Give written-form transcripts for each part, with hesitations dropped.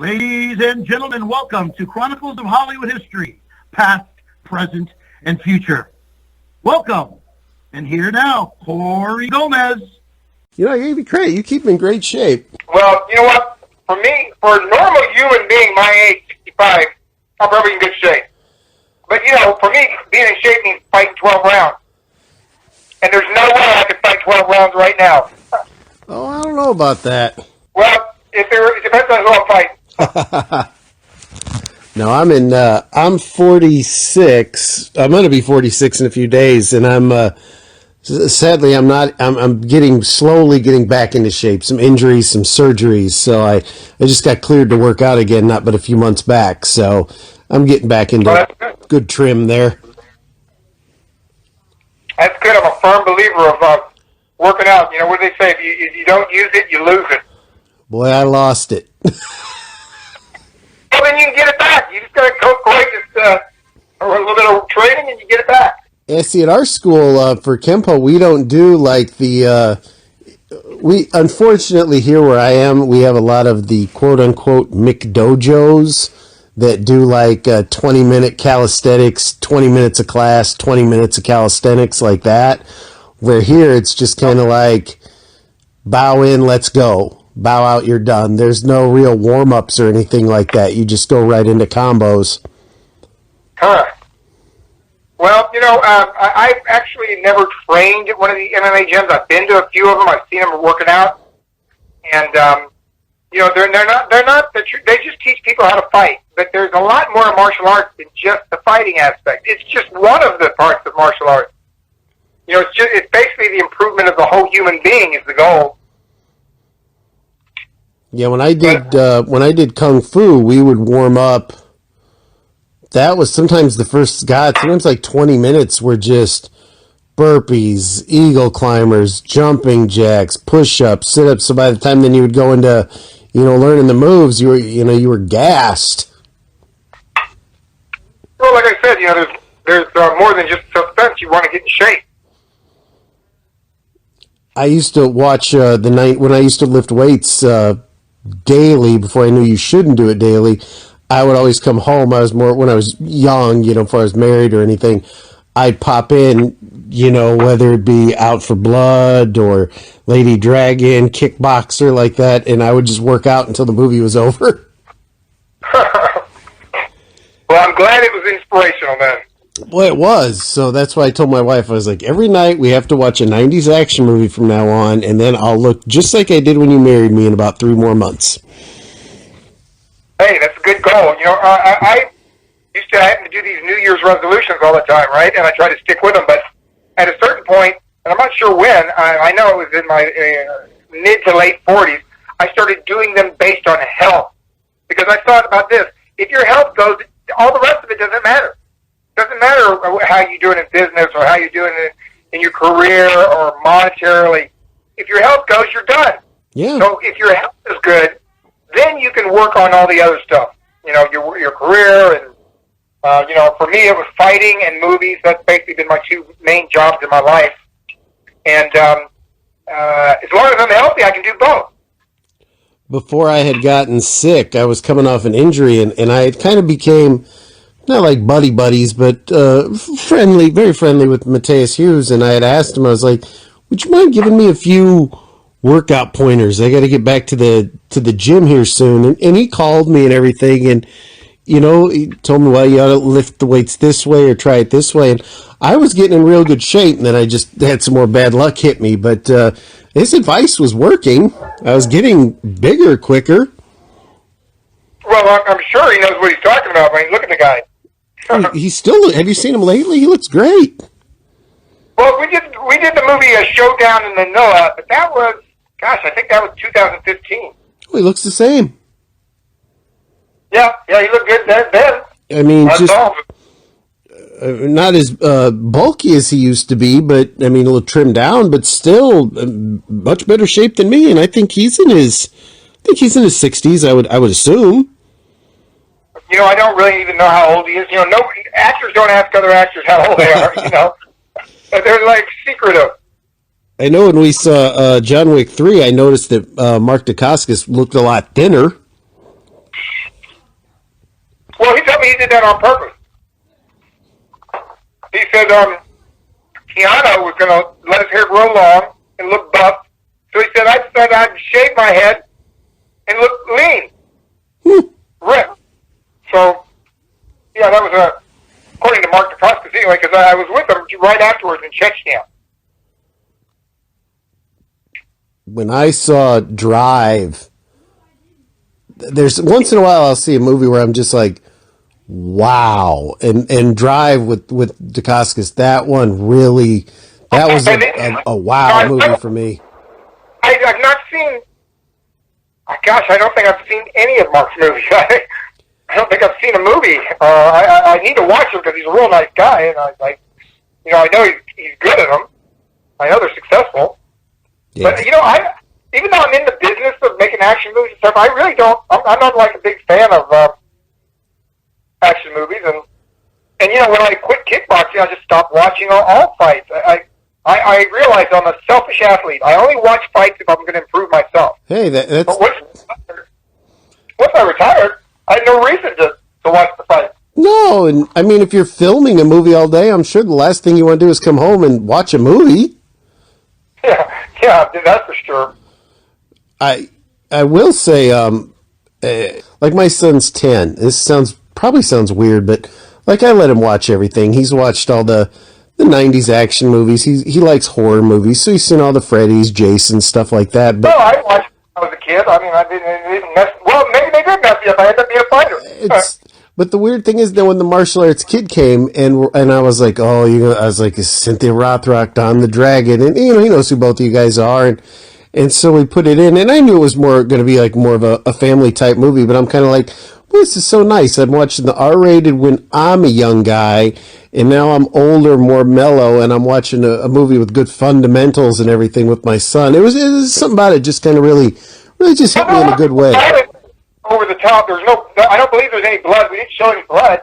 Ladies and gentlemen, welcome to Chronicles of Hollywood History, past, present, and future. Welcome. And here now, Corey Gomez. You know, I gave you credit. You keep in great shape. Well, you know what? For me, for a normal human being my age, 65, I'm probably in good shape. But, you know, for me, being in shape means fighting 12 rounds. And there's no way I could fight 12 rounds right now. Oh, I don't know about that. Well, it depends on who I'm fighting. No, I'm 46. I'm going to be 46 in a few days, and sadly, I'm slowly getting back into shape. Some injuries, some surgeries, so I just got cleared to work out again, not but a few months back, so I'm getting back into good trim there. That's good. I'm a firm believer of working out. You know, what do they say? If you don't use it, you lose it. Boy, I lost it. Well, then you can get it back. You just got to go a little bit of training, and you get it back. Yeah, see, at our school for Kempo, we don't do like we unfortunately here where I am, we have a lot of the quote-unquote McDojos that do like 20-minute calisthenics, 20 minutes of class, 20 minutes of calisthenics, like that. Where here, it's just kind of like, bow in, let's go. Bow out, you're done. There's no real warm-ups or anything like that. You just go right into combos. Huh. Well, you know, I've actually never trained at one of the MMA gyms. I've been to a few of them. I've seen them working out. And, you know, they just teach people how to fight. But there's a lot more to martial arts than just the fighting aspect. It's just one of the parts of martial arts. You know, it's basically the improvement of the whole human being is the goal. Yeah, when I did Kung Fu, we would warm up. That was sometimes the first, sometimes like 20 minutes were just burpees, eagle climbers, jumping jacks, push-ups, sit-ups. So by the time then you would go into, you know, learning the moves, you were gassed. Well, like I said, you know, there's more than just self-defense. You want to get in shape. I used to watch when I used to lift weights daily before I knew you shouldn't do it daily. I would always come home. When I was young, you know, before I was married or anything, I'd pop in, you know, whether it be Out for Blood or Lady Dragon, Kickboxer, like that, and I would just work out until the movie was over. Well, I'm glad it was inspirational then. Well, it was. So that's why I told my wife, I was like, every night we have to watch a 90s action movie from now on, and then I'll look just like I did when you married me in about 3 more months. Hey, that's a good goal. You know, I used to have to do these New Year's resolutions all the time, right? And I try to stick with them. But at a certain point, and I'm not sure when, I know it was in my mid to late 40s, I started doing them based on health. Because I thought about this. If your health goes, all the rest of it doesn't matter. It doesn't matter how you're doing in business or how you're doing in your career or monetarily. If your health goes, you're done. Yeah. So if your health is good, then you can work on all the other stuff. You know, your career and, you know, for me it was fighting and movies. That's basically been my 2 main jobs in my life. And as long as I'm healthy, I can do both. Before I had gotten sick, I was coming off an injury, and I had kind of became, not like buddies, but friendly, very friendly with Matthias Hughes, and I had asked him, I was like, would you mind giving me a few workout pointers? I got to get back to the gym here soon. And he called me and everything, and, you know, he told me, well, you ought to lift the weights this way or try it this way. And I was getting in real good shape, and then I just had some more bad luck hit me. But his advice was working. I was getting bigger quicker. Well, I'm sure he knows what he's talking about. I mean, look at the guy. He's still, have you seen him lately? He looks great. Well, we did the movie Showdown in Manila, but that was, gosh, I think that was 2015. Oh, he looks the same. Yeah, he looked good then. I mean, just not as bulky as he used to be, but I mean, a little trimmed down, but still much better shape than me. And I think he's in his 60s. I would assume. You know, I don't really even know how old he is. You know, actors don't ask other actors how old they are. You know, they're like secretive. I know when we saw John Wick 3, I noticed that Mark Dacascos looked a lot thinner. me he did that on purpose. He said Keanu was going to let his hair grow long and look buff. So he said, I decided I'd shave my head and look lean. Ripped. So, yeah, that was according to Mark Dacascos anyway, because I was with him right afterwards in Chechnya. When I saw Drive, there's once in a while I'll see a movie where I'm just like, wow. And Drive with Dacascos, that one really, that was a wow movie for me. I've not seen, gosh, I don't think I've seen any of Mark's movies. I don't think I've seen a movie. I need to watch him because he's a real nice guy, and I know he's good at them. I know they're successful. Yeah. But, even though I'm in the business of making action movies and stuff, I really don't, I'm not like a big fan of action movies. And when I quit kickboxing, I just stopped watching all fights. I realize I'm a selfish athlete. I only watch fights if I'm going to improve myself. Hey, that's... But once I retired, I had no reason to watch the fight. No, and I mean, if you're filming a movie all day, I'm sure the last thing you want to do is come home and watch a movie. Yeah, that's for sure. I will say, like my son's 10. This probably sounds weird, but like I let him watch everything. He's watched all the 90s action movies. He likes horror movies, so he's seen all the Freddy's, Jason, stuff like that. But I watched when I was a kid. I mean, I didn't mess. Well, maybe they did mess me up. I ended up being a fighter. But the weird thing is that when the martial arts kid came and I was like, I was like, is Cynthia Rothrock, Don the Dragon, and he knows who both of you guys are, and so we put it in, and I knew it was going to be like more of a family type movie, but I'm kind of like, well, this is so nice. I'm watching the R-rated when I'm a young guy, and now I'm older, more mellow, and I'm watching a movie with good fundamentals and everything with my son. It was something about it just kind of really just hit me in a good way. Over the top. There's no. I don't believe there's any blood. We didn't show any blood.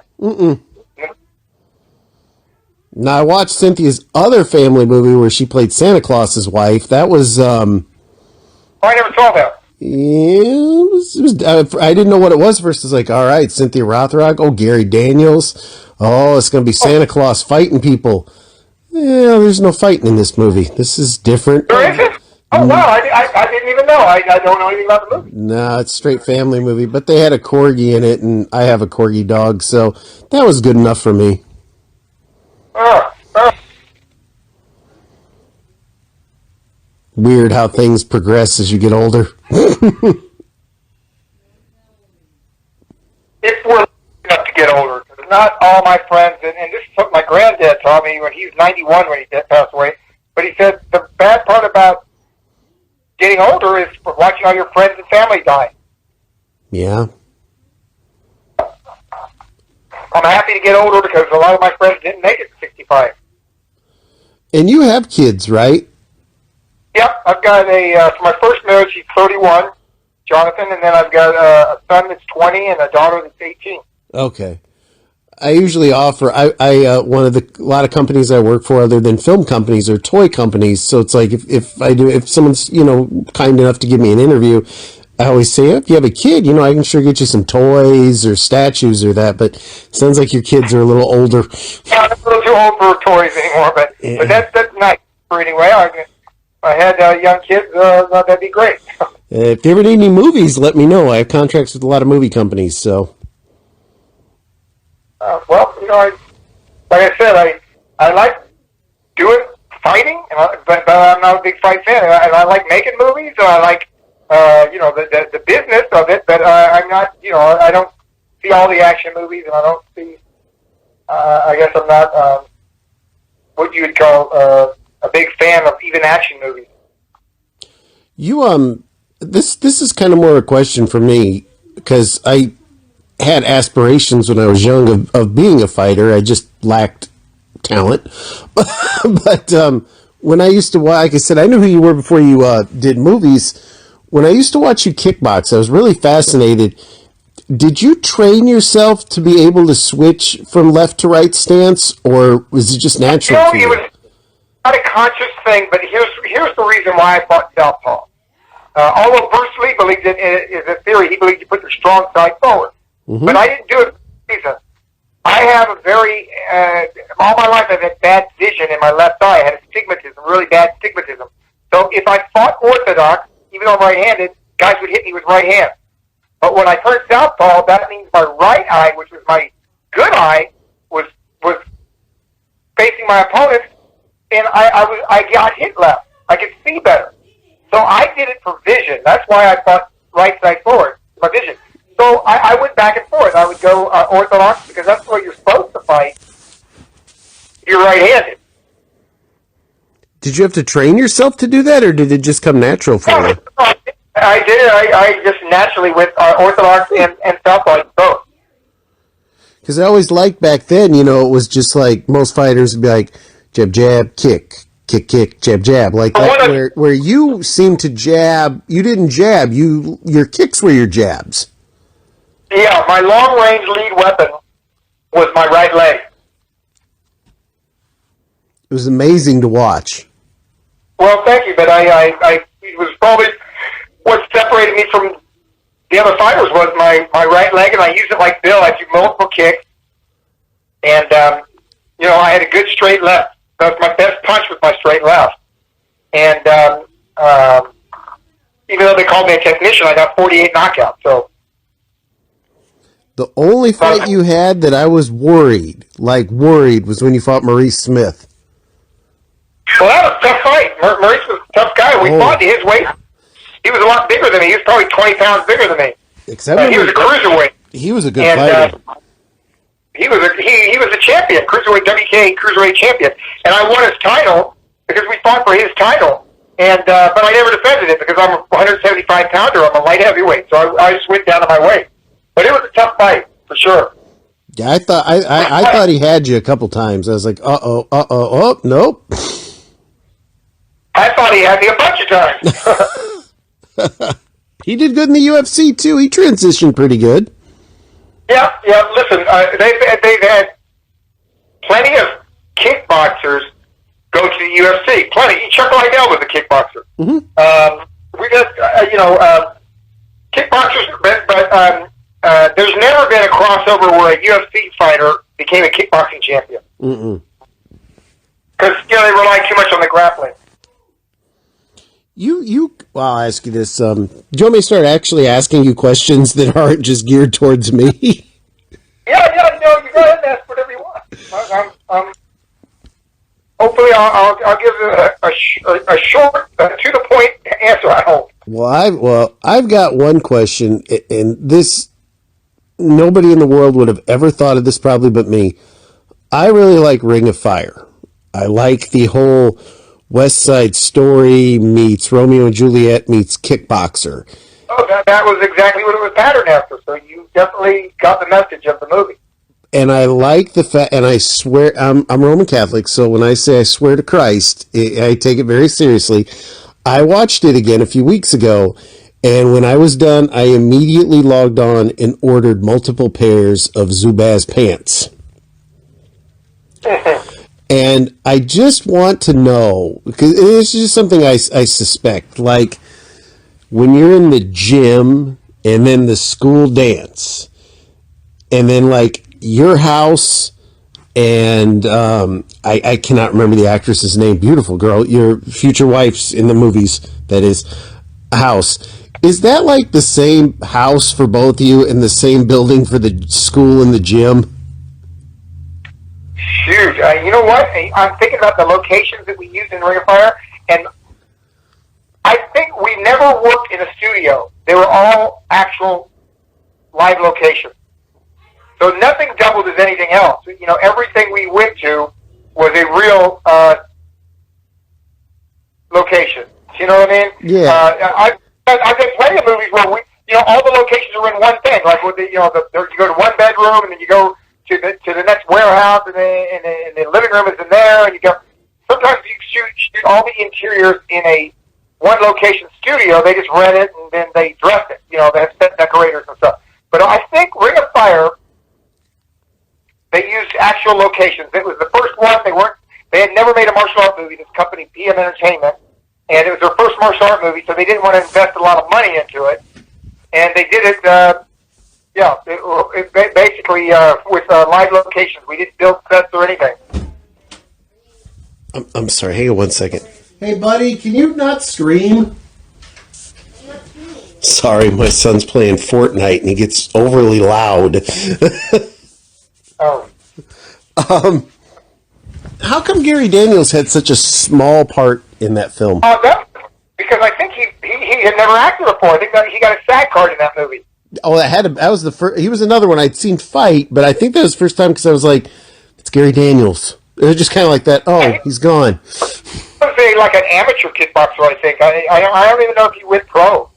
Now I watched Cynthia's other family movie where she played Santa Claus's wife. That was. I never saw that. Yeah, I didn't know what it was first. It's like, all right, Cynthia Rothrock. Oh, Gary Daniels. Oh, it's going to be Santa Claus fighting people. Yeah, there's no fighting in this movie. This is different. There isn't? Oh, wow, I didn't even know. I don't know anything about the movie. No, it's a straight family movie, but they had a corgi in it, and I have a corgi dog, so that was good enough for me. Weird how things progress as you get older. If we're lucky enough to get older, because not all my friends, and this is what my granddad taught me when he was 91 when he passed away, but he said the bad part about getting older is watching all your friends and family die. Yeah. I'm happy to get older because a lot of my friends didn't make it to 65. And you have kids, right? Yep, I've got for my first marriage, he's 31, Jonathan, and then I've got a son that's 20 and a daughter that's 18. Okay. I usually offer, a lot of companies I work for other than film companies are toy companies. So it's like if someone's, kind enough to give me an interview, I always say, if you have a kid, I can sure get you some toys or statues or that, but it sounds like your kids are a little older. Yeah, I'm a little too old for toys anymore, but that's nice for anyway. If I had young kids, that'd be great. If you ever need any movies, let me know. I have contracts with a lot of movie companies, so. Well, like I said, I like doing fighting, but I'm not a big fight fan. And I like making movies, and I like, the business of it, but I'm not, I don't see all the action movies, and I don't see, I guess I'm not what you would call a big fan of even action movies. You, this is kind of more a question for me, because I had aspirations when I was young of being a fighter. I just lacked talent. But when I used to watch, like I said, I knew who you were before you did movies. When I used to watch you kickbox, I was really fascinated. Did you train yourself to be able to switch from left to right stance, or was it just natural to you? It was not a conscious thing, but here's the reason why I fought southpaw. Although Bruce Lee believed it is a theory, he believed you put your strong side forward. Mm-hmm. But I didn't do it for a reason. I have a very, all my life I've had bad vision in my left eye. I had astigmatism, really bad astigmatism. So if I fought orthodox, even though I'm right-handed, guys would hit me with right hand. But when I turned southpaw, that means my right eye, which was my good eye, was facing my opponent, and I got hit left. I could see better. So I did it for vision. That's why I fought right side forward, my vision. So I went back and forth. I would go orthodox because that's the way you're supposed to fight if you're right-handed. Did you have to train yourself to do that, or did it just come natural for you? I did it. I just naturally went orthodox and southpaw both. Because I always liked back then, it was just like most fighters would be like jab, jab, kick, kick, kick, jab, jab, like that. Where you seemed to jab, you didn't jab. Your kicks were your jabs. Yeah, my long-range lead weapon was my right leg. It was amazing to watch. Well, thank you, but it was probably what separated me from the other fighters was my right leg, and I used it like Bill. I do multiple kicks, and I had a good straight left. That was my best punch with my straight left. And even though they called me a technician, I got 48 knockouts. So the only fight you had that I was worried, was when you fought Maurice Smith. Well, that was a tough fight. Maurice was a tough guy. We fought to his weight. He was a lot bigger than me. He was probably 20 pounds bigger than me. He was a cruiserweight. He was a good fighter. He was a champion, cruiserweight WK cruiserweight champion, and I won his title because we fought for his title. And but I never defended it because I'm a 175 pounder. I'm a light heavyweight, so I just went down to my weight. But it was a tough fight for sure. Yeah, I thought he had you a couple times. I was like, oh, nope. I thought he had me a bunch of times. He did good in the UFC too. He transitioned pretty good. Yeah. Listen, they've had plenty of kickboxers go to the UFC. Plenty. Chuck Liddell was a kickboxer. Mm-hmm. We got kickboxers, but there's never been a crossover where a UFC fighter became a kickboxing champion. Mm-mm. Because they rely too much on the grappling. Well, I'll ask you this. Do you want me to start actually asking you questions that aren't just geared towards me? Yeah, you go ahead and ask whatever you want. Hopefully, I'll give a short, to the point answer. I hope. Well, I've got one question, and this nobody in the world would have ever thought of this, probably, but me. I really like Ring of Fire. I like the whole West Side Story meets Romeo and Juliet meets Kickboxer. Oh, that was exactly what it was patterned after. So you definitely got the message of the movie. And I like the fact, and I swear, I'm Roman Catholic, so when I say I swear to Christ, I take it very seriously. I watched it again a few weeks ago, and when I was done, I immediately logged on and ordered multiple pairs of Zubaz pants. And I just want to know, because it's just something I suspect, like when you're in the gym and then the school dance and then like your house and I cannot remember the actress's name, beautiful girl, your future wife's in the movies, that is, house. Is that like the same house for both of you and the same building for the school and the gym? Shoot, you know what? I'm thinking about the locations that we used in Ring of Fire, and I think we never worked in a studio. They were all actual live locations. So nothing doubled as anything else. Everything we went to was a real location. You know what I mean? Yeah. I've done plenty of movies where all the locations are in one thing. Like you go to one bedroom and then you go to the next warehouse, and the living room is in there, and you go. Sometimes you shoot all the interiors in a one location studio. They just rent it and then they dress it. They have set decorators and stuff. But I think Ring of Fire, they used actual locations. It was the first one. They had never made a martial art movie. This company, PM Entertainment, and it was their first martial art movie, so they didn't want to invest a lot of money into it, and they did it. Yeah, basically with live locations. We didn't build sets or anything. I'm sorry. Hang on one second. Hey, buddy, can you not scream? Sorry, my son's playing Fortnite and he gets overly loud. Oh. How come Gary Daniels had such a small part in that film? Because I think he had never acted before. I think that he got a SAG card in that movie. Oh, that was the first. He was another one I'd seen fight, but I think that was the first time because I was like, it's Gary Daniels. It was just kind of like that. Oh, he's gone. He was like an amateur kickboxer, I think. I don't even know if he went pro.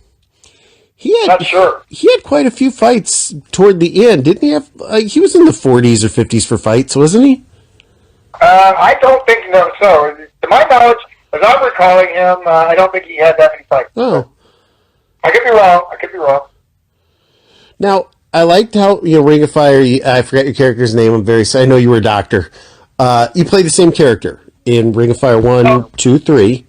Not sure. He had quite a few fights toward the end, didn't he? Have he was in the 40s or 50s for fights, wasn't he? I don't think so. To my knowledge, as I'm recalling him, I don't think he had that many fights. Oh, I could be wrong. Now, I liked how Ring of Fire. I forgot your character's name. I'm very sorry. I know you were a doctor. You played the same character in Ring of Fire 1, 2, 3.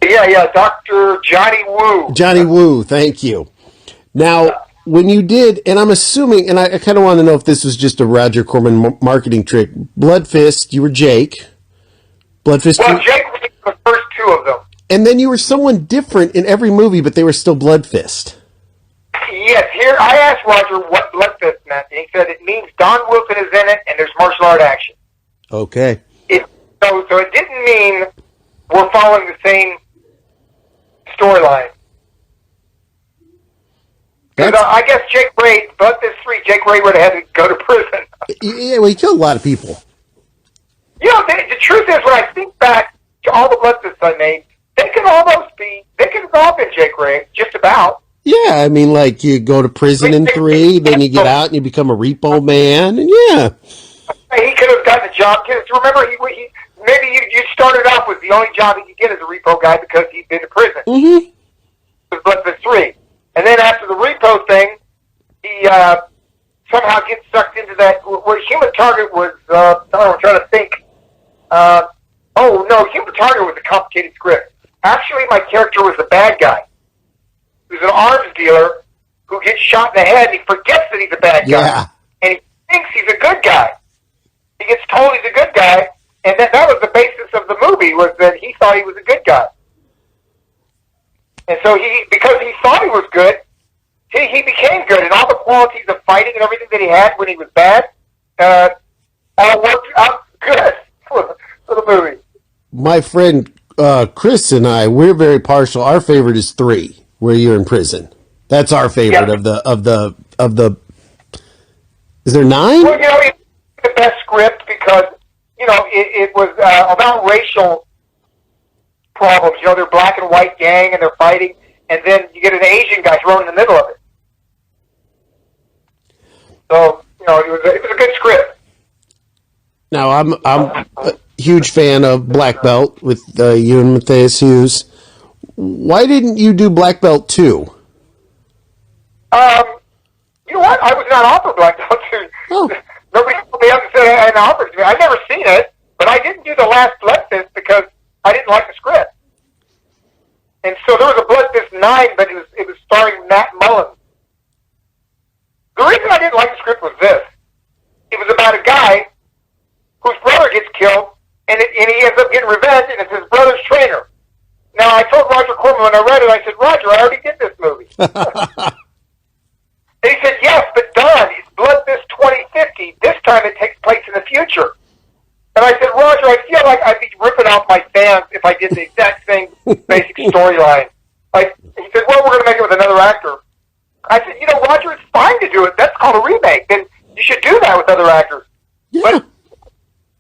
Yeah, Dr. Johnny Woo. Johnny Woo, thank you. Now, when you did, and I'm assuming, and I kind of want to know if this was just a Roger Corman marketing trick. Bloodfist, you were Jake. Bloodfist. Well, Jake was the first two of them. And then you were someone different in every movie, but they were still Bloodfist. Yes, here I asked Roger what Bloodfist meant, and he said it means Don Wilson is in it, and there's martial art action. Okay. So it didn't mean we're following the same storyline. I guess Jake Ray, Bloodfist 3, Jake Ray would have had to go to prison. Yeah, well, he killed a lot of people. The truth is, when I think back to all the Bloodfists I made, they could have all been Jake Ray, just about. Yeah, I mean, like, you go to prison in 3, then you get out and you become a repo man, and yeah. He could have gotten a job. Remember, maybe you started off with the only job he could get as a repo guy because he'd been to prison. Mm-hmm. It was Bloodfist 3. And then after the repo thing, he somehow gets sucked into that. Where Human Target was, I'm trying to think. Human Target was a complicated script. Actually, my character was the bad guy. He was an arms dealer who gets shot in the head, and he forgets that he's a bad guy. Yeah. And he thinks he's a good guy. He gets told he's a good guy, and that was the basis of the movie, was that he thought he was a good guy. And so because he thought he was good, he became good, and all the qualities of fighting and everything that he had when he was bad, all worked out good for the movie. My friend Chris and I, we're very partial. Our favorite is 3, where you're in prison. That's our favorite of the. Is there 9? Well, it's the best script because it was about racial problems. They're black and white gang and they're fighting, and then you get an Asian guy thrown in the middle of it. So it was a good script. Now I'm a huge fan of Black Belt with you and Matthias Hughes. Why didn't you do Black Belt 2? You know what? I was not offered Black Belt 2. Oh. Nobody said an offer to me. I've never seen it, but I didn't do the last Bloodfist because I didn't like the script. And so there was a Bloodfist 9, but it was starring Matt Mullins. The reason I didn't like the script was this. It was about a guy whose brother gets killed, and he ends up getting revenge, and it's his brother's trainer. Now, I told Roger Corman when I read it, I said, Roger, I already did this movie. And he said, yes, but Don, it's Bloodfist 2050. This time it takes place in the future. And I said, Roger, I feel like I'd be ripping off my fans if I did the exact same basic storyline. He said, well, we're going to make it with another actor. I said, Roger, it's fine to do it. That's called a remake. Then you should do that with other actors. Yeah. But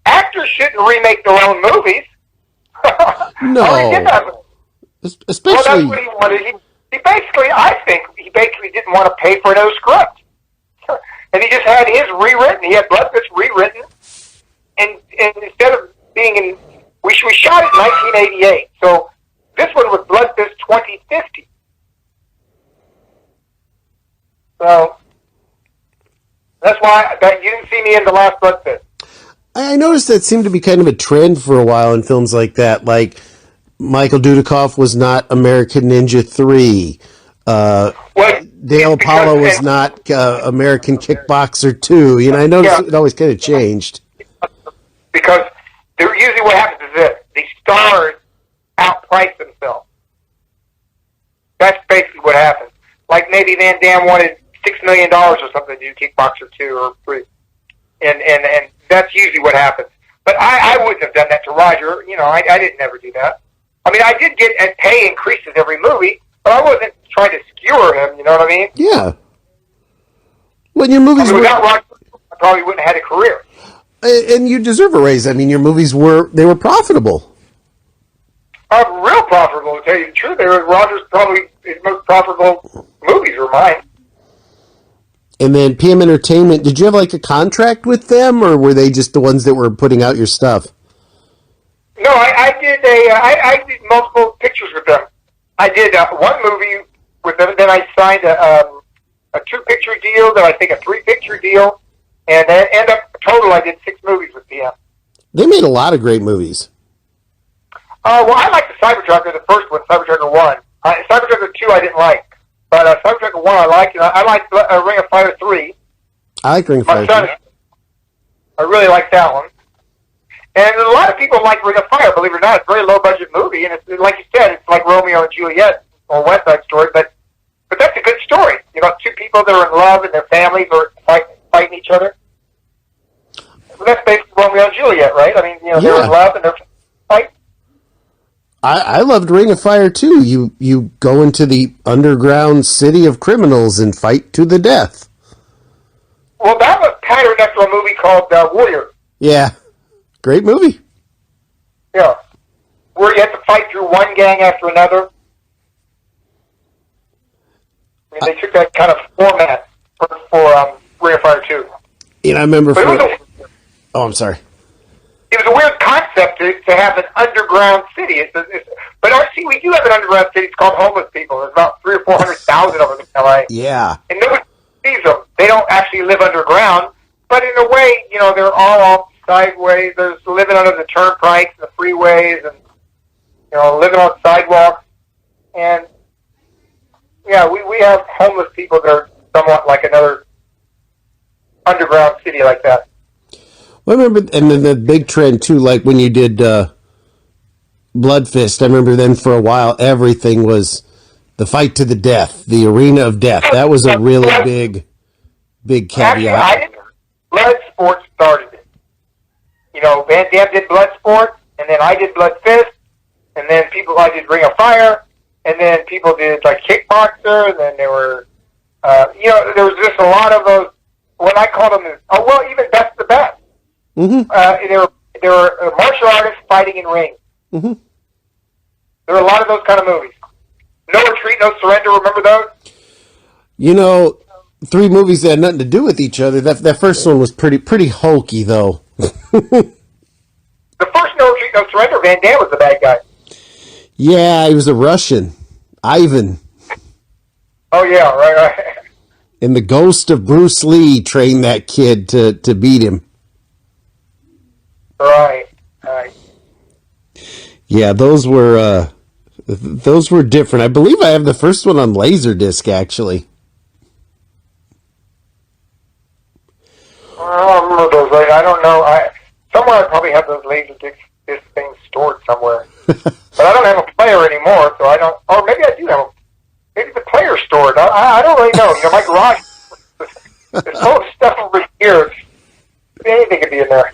actors shouldn't remake their own movies. No. He did that. Especially. Well, that's what he wanted. I think he basically didn't want to pay for another script. And he just had his rewritten. He had Bloodfist rewritten. And instead of being in, we shot it in 1988. So this one was Bloodfist 2050. So that's why you didn't see me in the last Bloodfist. I noticed that seemed to be kind of a trend for a while in films like that. Like Michael Dudikoff was not American Ninja 3. Dale Apollo was not American Kickboxer 2. You know, I noticed it always kind of changed. Because usually what happens is this. The stars outprice themselves. That's basically what happens. Like maybe Van Damme wanted $6 million or something to do Kickboxer 2 or 3. And that's usually what happens. But I wouldn't have done that to Roger. You know, I didn't ever do that. I mean, I did get pay increases every movie, but I wasn't trying to skewer him, you know what I mean? Yeah. When your movies without Roger, I probably wouldn't have had a career. And you deserve a raise. I mean, your movies were profitable. Real profitable, to tell you the truth. Roger's probably his most profitable movies were mine. And then PM Entertainment, did you have like a contract with them, or were they just the ones that were putting out your stuff? No, I did multiple pictures with them. I did one movie with them, then I signed a 2-picture deal, then I think a 3-picture deal, and then end up total I did 6 movies with PM. They made a lot of great movies. Well, I liked the Cybertrucker, the first one, Cybertrucker 1. Cybertrucker 2 I didn't like. But Cybertrucker 1 I liked, and I liked Ring of Fire 3. I like Ring of Fire 3. I really like that one. And a lot of people like Ring of Fire, believe it or not. It's a very low-budget movie, and it's like you said, it's like Romeo and Juliet or West Side Story, but that's a good story. You know, 2 people that are in love and their families are fighting each other. Well, that's basically Romeo and Juliet, right? I mean, you know, they're in love and they're fighting. I loved Ring of Fire too. You go into the underground city of criminals and fight to the death. Well, that was patterned after a movie called Warrior. Yeah, great movie. Yeah, where you have to fight through one gang after another. I mean, they took that kind of format for Ring of Fire 2. You know, I remember. I'm sorry. It was a weird concept to have an underground city. But see, we do have an underground city. It's called homeless people. There's about 300,000 or 400,000 of them in L.A. Yeah. And nobody sees them. They don't actually live underground. But in a way, you know, they're all off sideways. There's living under the turnpikes and the freeways and, you know, living on sidewalks. And, yeah, we have homeless people that are somewhat like another underground city like that. Well, I remember, and then the big trend too, like when you did Bloodfist, I remember then for a while everything was the fight to the death, the arena of death. That was a really big caveat. Actually, Bloodsport started it. You know, Van Damme did Bloodsport, and then I did Bloodfist, and then I did Ring of Fire, and then people did like Kickboxer, and then there were, you know, there was just a lot of those, what I call them, even Best the Best. Mm-hmm. There were martial artists fighting in rings. Mm-hmm. There were a lot of those kind of movies. No Retreat, No Surrender. Remember those? You know, 3 movies that had nothing to do with each other. That first one was pretty hokey, though. The first No Retreat, No Surrender, Van Damme was the bad guy. Yeah, he was a Russian, Ivan. Oh yeah, right. And the ghost of Bruce Lee trained that kid to beat him. Right. Yeah, those were different. I believe I have the first one on Laserdisc, actually. I don't remember those. I don't know. Somewhere I probably have those Laserdisc things stored somewhere. But I don't have a player anymore, so I don't. Or maybe I do have a. Maybe the player's stored. I don't really know. You know, my garage is full of stuff over here. Anything could be in there.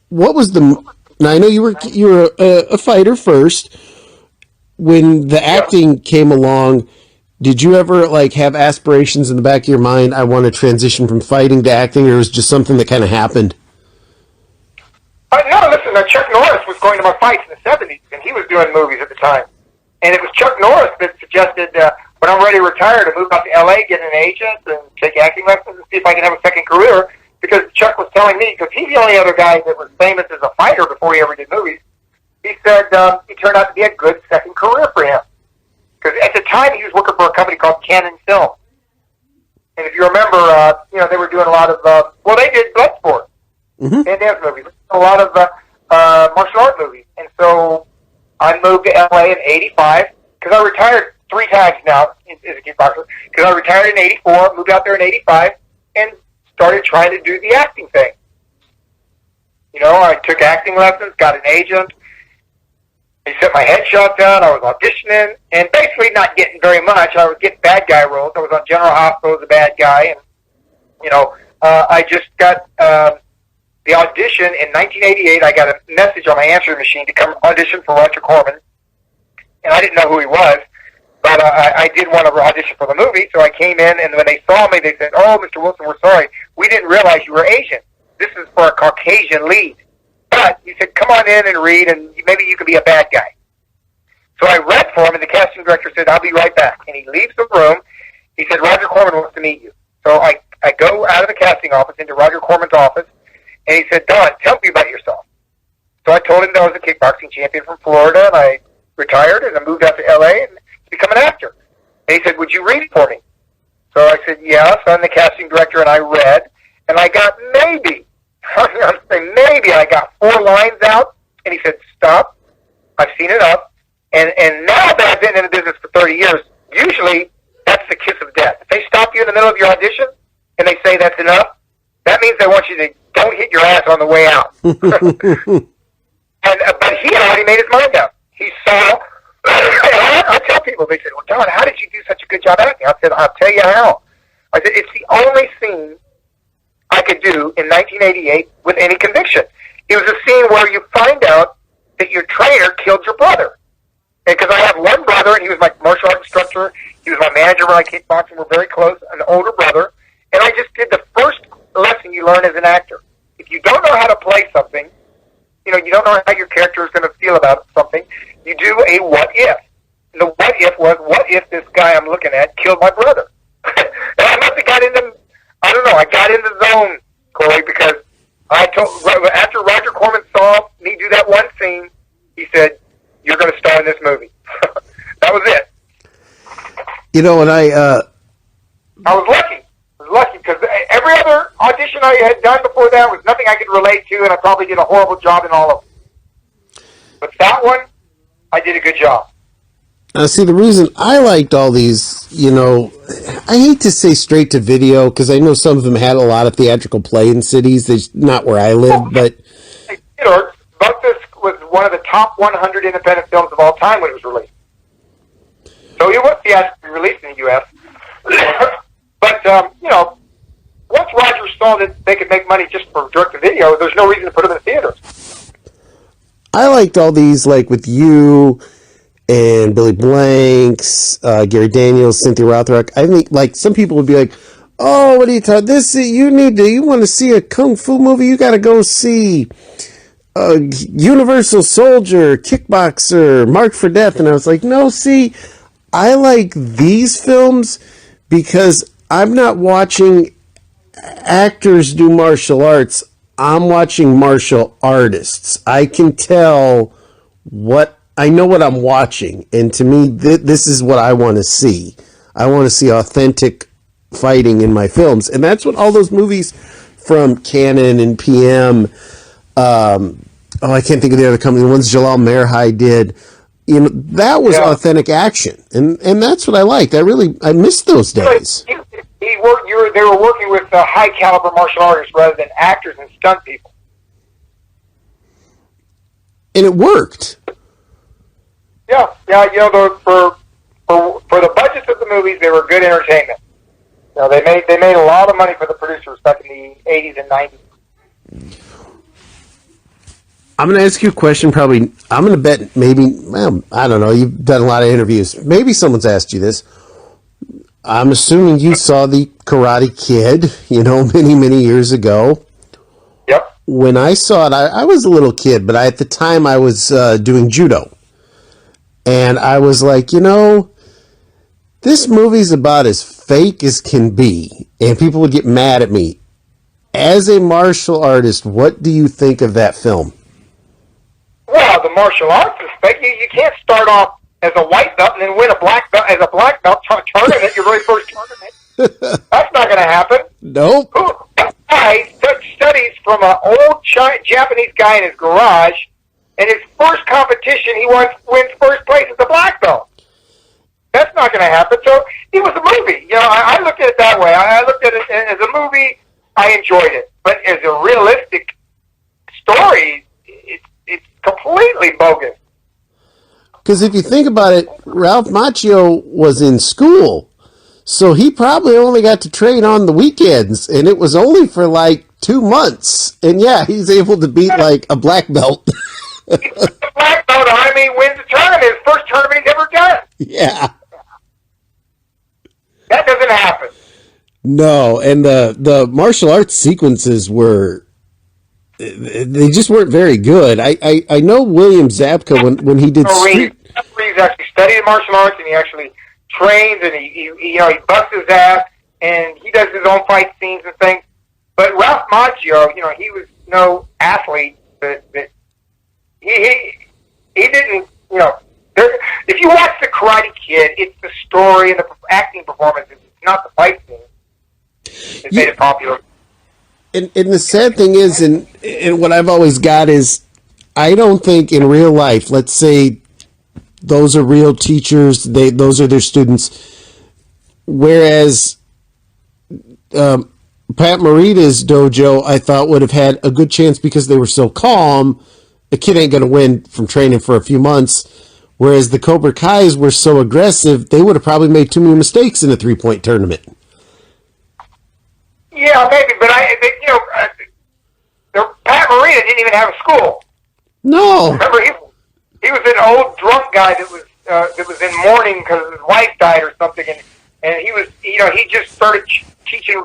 What was the? Now I know you were a fighter first. When the acting came along, did you ever like have aspirations in the back of your mind? I want to transition from fighting to acting, or was it just something that kind of happened? No, listen. Chuck Norris was going to my fights in the '70s, and he was doing movies at the time. And it was Chuck Norris that suggested when I'm ready to retire to move out to L.A., get an agent, and take acting lessons, and see if I can have a second career. Because Chuck was telling me, because he's the only other guy that was famous as a fighter before he ever did movies, he said it turned out to be a good second career for him. Because at the time he was working for a company called Cannon Film. And if you remember, you know, they were doing a lot of, they did Bloodsport. Mm-hmm. Van Damme's movies. A lot of martial art movies. And so I moved to L.A. in '85 because I retired 3 times now as a kickboxer because I retired in '84, moved out there in '85, and started trying to do the acting thing. You know, I took acting lessons, got an agent. They sent my headshots out. I was auditioning, and basically not getting very much. I was getting bad guy roles. I was on General Hospital as a bad guy, and you know, I just got the audition in 1988. I got a message on my answering machine to come audition for Roger Corman, and I didn't know who he was, but I did want to audition for the movie. So I came in, and when they saw me, they said, "Oh, Mr. Wilson, we're sorry. We didn't realize you were Asian. This is for a Caucasian lead." But he said, "Come on in and read, and maybe you could be a bad guy." So I read for him, and the casting director said, "I'll be right back." And he leaves the room. He said, "Roger Corman wants to meet you." So I go out of the casting office into Roger Corman's office, and he said, "Don, tell me about yourself." So I told him that I was a kickboxing champion from Florida, and I retired, and I moved out to L.A. and become an actor. And he said, "Would you read it for me?" So I said, "Yeah." So I'm the casting director, and I read, and I got maybe I got 4 lines out, and he said, "Stop. I've seen enough." And now that I've been in the business for 30 years, usually that's the kiss of death. If they stop you in the middle of your audition and they say that's enough, that means they want you to don't hit your ass on the way out. But he had already made his mind up. He saw, I tell people, they said, "Well, Don, how did you do such a good job acting?" I said, "I'll tell you how." I said, "It's the only scene I could do in 1988 with any conviction. It was a scene where you find out that your trainer killed your brother. Because I have one brother, and he was my martial arts instructor. He was my manager when I kickboxing. We're very close, an older brother. And I just did the first lesson you learn as an actor. If you don't know how to play something, you know, you don't know how your character is going to feel about something, you do a what if. And the what if was, what if this guy I'm looking at killed my brother?" And I must have got into, I don't know, I got in the zone, Corey, because I told, after Roger Corman saw me do that one scene, he said, "You're going to star in this movie." That was it. You know, and I was lucky. I was lucky because every other audition I had done before that was nothing I could relate to, and I probably did a horrible job in all of them. But that one, I did a good job. see, the reason I liked all these, you know, I hate to say straight to video because I know some of them had a lot of theatrical play in cities. That's not where I live, but You know, Bloodfist was one of the top 100 independent films of all time when it was released. So it was theatrically released in the U.S. But, you know, once Roger saw that they could make money just for direct-to-video, there's no reason to put them in the theaters. I liked all these, like with you and Billy Blanks, Gary Daniels, Cynthia Rothrock. I think, like, some people would be like, "Oh, what are you talking? You want to see a kung fu movie? You got to go see Universal Soldier, Kickboxer, Marked for Death." And I was like, no, see, I like these films because I'm not watching actors do martial arts. I'm watching martial artists. I can tell I know what I'm watching. And to me, this is what I want to see. I want to see authentic fighting in my films. And that's what all those movies from Canon and PM, I can't think of the other company. The ones Jalal Merhai did, you know, that was authentic action, and that's what I liked. I missed those days. They were working with high caliber martial artists rather than actors and stunt people, and it worked. Yeah. You know, for the budgets of the movies, they were good entertainment. You know, they made a lot of money for the producers back in the 80s and 90s. I'm going to ask you a question. Probably, I'm going to bet maybe, well, I don't know. You've done a lot of interviews. Maybe someone's asked you this. I'm assuming you saw the Karate Kid, you know, many, many years ago. Yep. When I saw it, I was a little kid, but at the time I was doing judo. And I was like, you know, this movie's about as fake as can be. And people would get mad at me. As a martial artist, what do you think of that film? Well, the martial arts is fake. You can't start off as a white belt and then win a black belt as a black belt tournament, your very first tournament. That's not going to happen. Nope. Guy studies from an old Japanese guy in his garage, and his first competition, he wins first place as a black belt. That's not going to happen. So it was a movie. You know, I looked at it that way. I looked at it as a movie. I enjoyed it. But as a realistic story, it's completely bogus. Because if you think about it, Ralph Macchio was in school, so he probably only got to train on the weekends, and it was only for like 2 months. And yeah, he's able to beat like a black belt. The black belt Army wins the tournament. His first tournament he's ever done. Yeah. That doesn't happen. No, and the martial arts sequences they just weren't very good. I know William Zabka when he did He's actually studied martial arts, and he actually trains, and he busts his ass, and he does his own fight scenes and things. But Ralph Macchio, he was no athlete. That he didn't. If you watch The Karate Kid, it's the story and the acting performance. It's not the fight scene. It made it popular. And the sad thing is, and what I've always got is, I don't think in real life, let's say those are real teachers, those are their students, whereas Pat Morita's dojo, I thought, would have had a good chance because they were so calm. A kid ain't going to win from training for a few months, whereas the Cobra Kais were so aggressive, they would have probably made too many mistakes in a 3-point tournament. Yeah, maybe, but Pat Morita didn't even have a school. No. Remember, he was an old drunk guy that was in mourning because his wife died or something, and he was, he just started teaching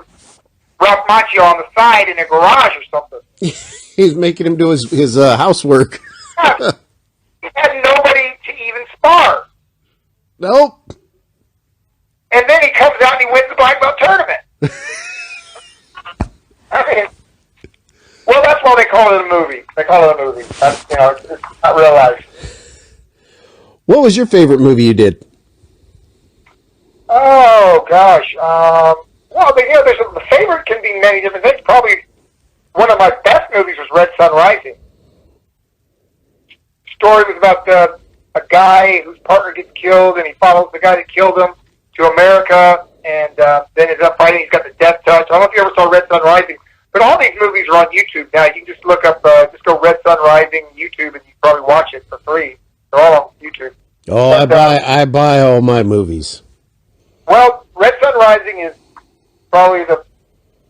Ralph Macchio on the side in a garage or something. He's making him do his housework. Yeah. He had nobody to even spar. Nope. And then he comes out and he wins the black belt tournament. I mean, well, that's why they call it a movie. They call it a movie. That's, it's not real life. What was your favorite movie you did? Oh, gosh. Well, the favorite can be many different things. Probably one of my best movies was Red Sun Rising. The story was about a guy whose partner gets killed, and he follows the guy that killed him to America, and then ends up fighting. He's got the death touch. I don't know if you ever saw Red Sun Rising, but all these movies are on YouTube now. You can just look up, just go Red Sun Rising YouTube, and you can probably watch it for free. They're all on YouTube. Oh, but, I buy all my movies. Well, Red Sun Rising is probably the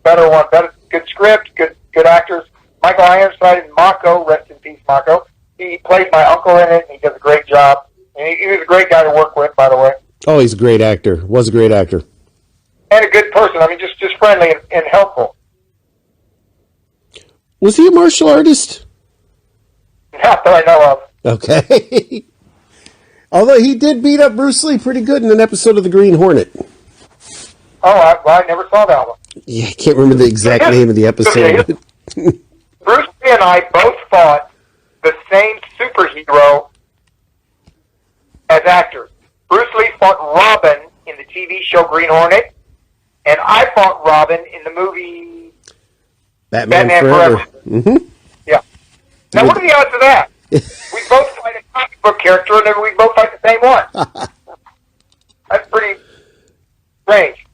better one. Good script, good actors. Michael Ironside and Mako, rest in peace, Mako. He played my uncle in it, and he does a great job. And he was a great guy to work with, by the way. Oh, he's a great actor. Was a great actor. And a good person. I mean, just friendly and helpful. Was he a martial artist? Not that I know of. Okay. Although he did beat up Bruce Lee pretty good in an episode of The Green Hornet. Oh, I never saw that one. Yeah, I can't remember the exact name of the episode. Bruce Lee and I both fought the same superhero as actors. Bruce Lee fought Robin in the TV show Green Hornet, and I fought Robin in the movie Batman Forever. Mm-hmm. Yeah. Now, what are the odds of that? We both fight a comic book character, and then we both fight the same one. That's pretty strange.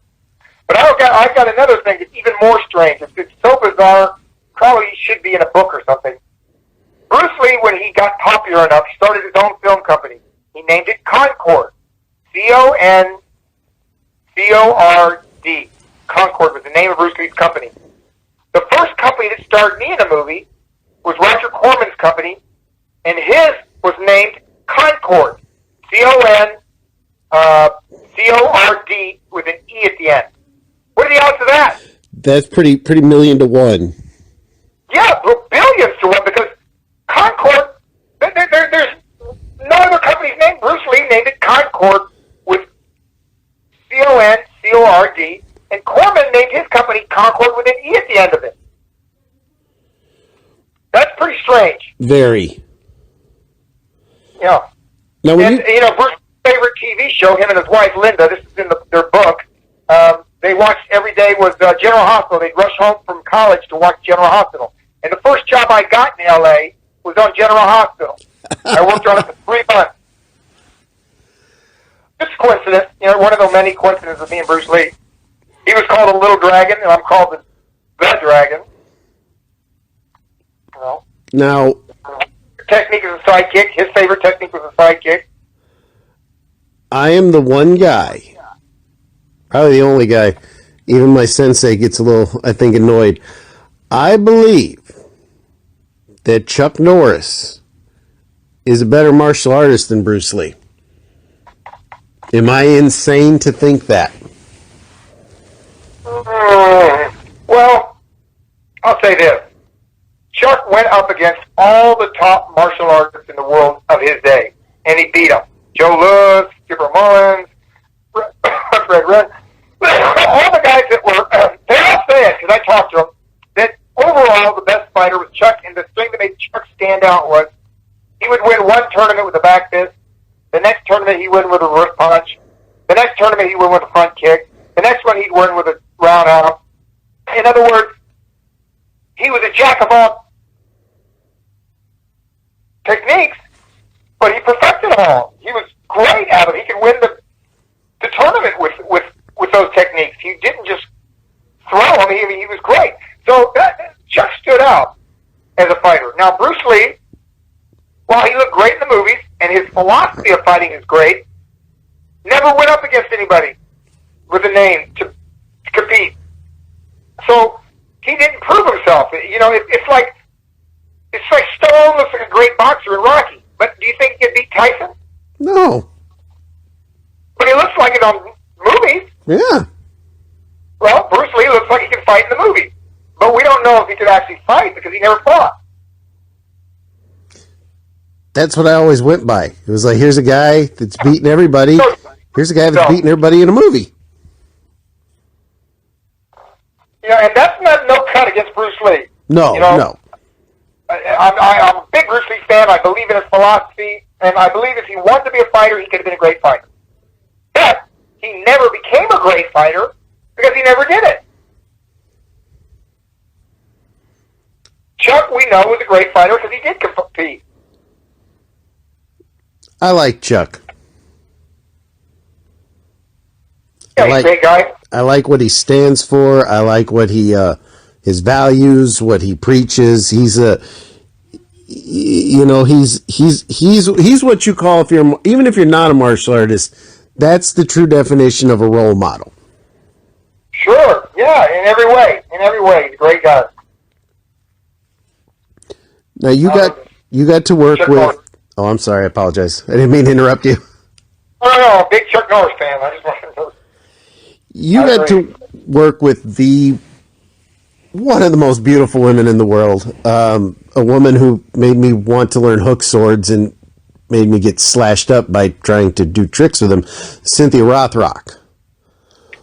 But I've got another thing that's even more strange. It's so bizarre, probably should be in a book or something. Bruce Lee, when he got popular enough, he started his own film company. He named it Concord. Concord. Concord was the name of Bruce Lee's company. The first company that starred me in a movie was Roger Corman's company, and his was named Concord. Cord with an E at the end. What are the odds of that? That's pretty million to one. Yeah, billions to one, because Concord, there's no other company's named. Bruce Lee named it Concord with Cord, and Corman named his company Concord with an E at the end of it. That's pretty strange. Very. Yeah. Now, Bruce's favorite TV show, him and his wife Linda, this is in their book, they watched every day was General Hospital. They'd rush home from college to watch General Hospital. And the first job I got in L.A. was on General Hospital. I worked on it for 3 months. just a coincidence. You know, one of the many coincidences of me and Bruce Lee. He was called a little dragon, and I'm called the dragon. You know. Now, Technique is a sidekick. His favorite technique was a sidekick. I am the one guy, probably the only guy, even my sensei gets a little, I think, annoyed. I believe that Chuck Norris is a better martial artist than Bruce Lee. Am I insane to think that? Well, I'll say this. Chuck went up against all the top martial artists in the world of his day, and he beat them. Joe Louis, Skipper Mullins, Fred Red, all the guys that were, they all said, because I talked to them, that overall the best fighter was Chuck, and the thing that made Chuck stand out was he would win one tournament with a back fist, the next tournament he'd win with a reverse punch, the next tournament he'd win with a front kick, the next one he'd win with a roundhouse. In other words, he was a jack of all techniques, but he perfected them all. He was great at it. He could win the tournament with those techniques. He didn't just throw them. He was great. So Chuck stood out as a fighter. Now, Bruce Lee, while he looked great in the movies, and his philosophy of fighting is great, never went up against anybody with a name to compete. So he didn't prove himself. You know, it's like Stallone looks like a great boxer in Rocky, but do you think he could beat Tyson? No. But he looks like it on movies. Yeah. Well, Bruce Lee looks like he can fight in the movie, but we don't know if he could actually fight because he never fought. That's what I always went by. It was like, here's a guy that's beating everybody. Here's a guy that's beating everybody in a movie. Yeah, and that's not no cut against Bruce Lee. No, you know, no. I'm a big Bruce Lee fan. I believe in his philosophy, and I believe if he wanted to be a fighter, he could have been a great fighter. But he never became a great fighter because he never did it. Chuck, we know, was a great fighter because he did compete. I like Chuck. Yeah, he's a great guy. I like what he stands for. I like what he, his values, what he preaches. He's he's what you call, even if you're not a martial artist, that's the true definition of a role model. Sure, yeah, in every way, he's a great guy. Now you got to work Chuck with. Norris. Oh, I'm sorry. I apologize. I didn't mean to interrupt you. No, big Chuck Norris fan. I just wanted to. You got to work with one of the most beautiful women in the world. A woman who made me want to learn hook swords and made me get slashed up by trying to do tricks with them. Cynthia Rothrock.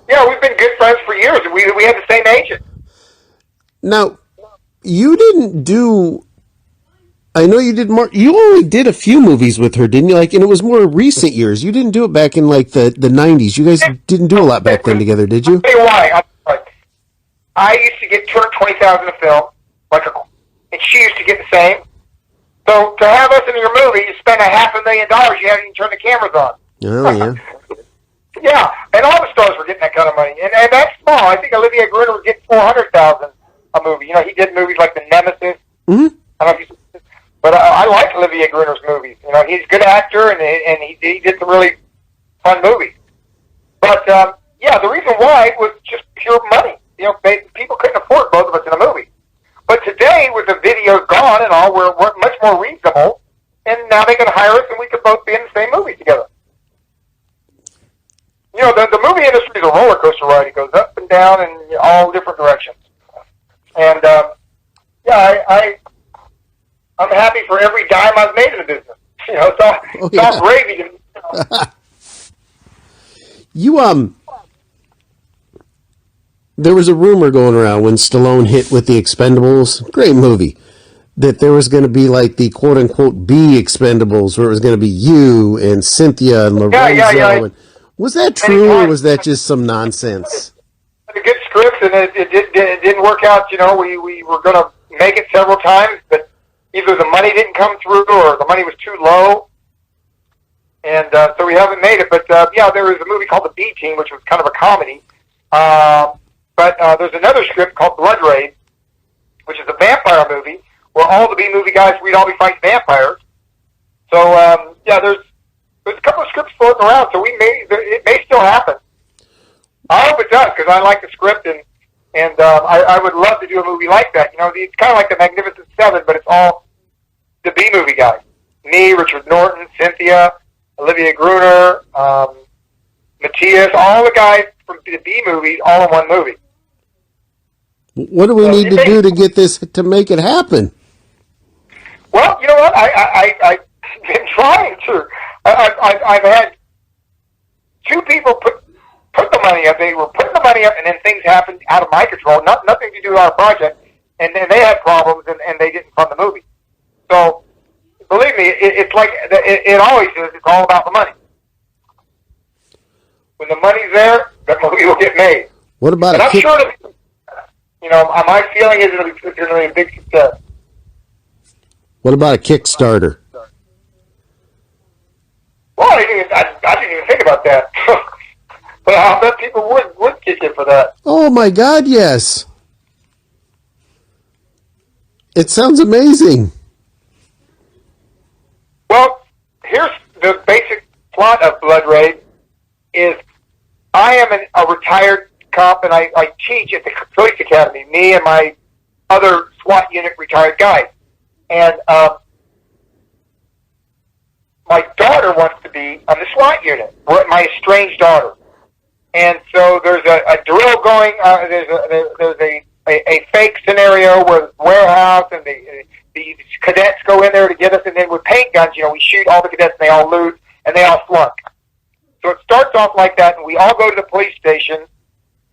Yeah, we've been good friends for years. We had the same agent. Now, you didn't do. I know you did more. You only did a few movies with her, didn't you? Like, and it was more recent years. You didn't do it back in like the 90s. You guys didn't do a lot back then together, did you? I'll tell you why. I used to get $220,000 a film, and she used to get the same. So to have us in your movie, you spend $500,000. You haven't even turned the cameras on. Oh yeah. Yeah, and all the stars were getting that kind of money, and that's small. I think Olivier Gruner was getting $400,000 a movie. You know, he did movies like The Nemesis. Mm-hmm. I don't know if you. But I like Olivier Gruner's movies. You know, he's a good actor, and he did some really fun movies. But, yeah, the reason why was just pure money. You know, people couldn't afford both of us in a movie. But today, with the videos gone and all, we're much more reasonable, and now they can hire us, and we can both be in the same movie together. You know, the movie industry is a roller coaster ride. It goes up and down in all different directions. And, yeah, I'm happy for every dime I've made in the business. You know, it's all gravy. You know. There was a rumor going around when Stallone hit with the Expendables, great movie, that there was going to be like the quote-unquote B Expendables, where it was going to be you and Cynthia and Lorenzo. Yeah. Was that true, or was that just some nonsense? A good script, and it didn't work out. You know, we were going to make it several times, but either the money didn't come through or the money was too low. And so we haven't made it. But, yeah, there was a movie called The B-Team, which was kind of a comedy. But there's another script called Blood Raid, which is a vampire movie, where all the B-movie guys, we'd all be fighting vampires. So, yeah, there's a couple of scripts floating around, so it may still happen. I hope it does, because I like the script, and I would love to do a movie like that. You know, it's kind of like the Magnificent Seven, but it's all the B-movie guys. Me, Richard Norton, Cynthia, Olivia Gruner, Matthias, all the guys from the B-movies, all in one movie. What do we need to do to get this, to make it happen? Well, you know what? I've been trying to. I've had two people put the money up. They were putting the money up, and then things happened out of my control. Nothing to do with our project, and then they had problems, and they didn't fund the movie. So, believe me, it's like it always is. It's all about the money. When the money's there, that movie will get made. What about and I'm sure that, you know, my feeling is it's going to be a big success. What about a Kickstarter? Well, I didn't even think about that. But I bet people would kick in for that. Oh my God, yes. It sounds amazing. Well, here's the basic plot of Blood Raid is I am a retired cop, and I teach at the police academy, me and my other SWAT unit retired guys. And my daughter wants to be on the SWAT unit, my estranged daughter. And so there's a drill going, there's a fake scenario where the warehouse and the cadets go in there to get us, and then with paint guns, you know, we shoot all the cadets, and they all loot, and they all flunk. So it starts off like that, and we all go to the police station,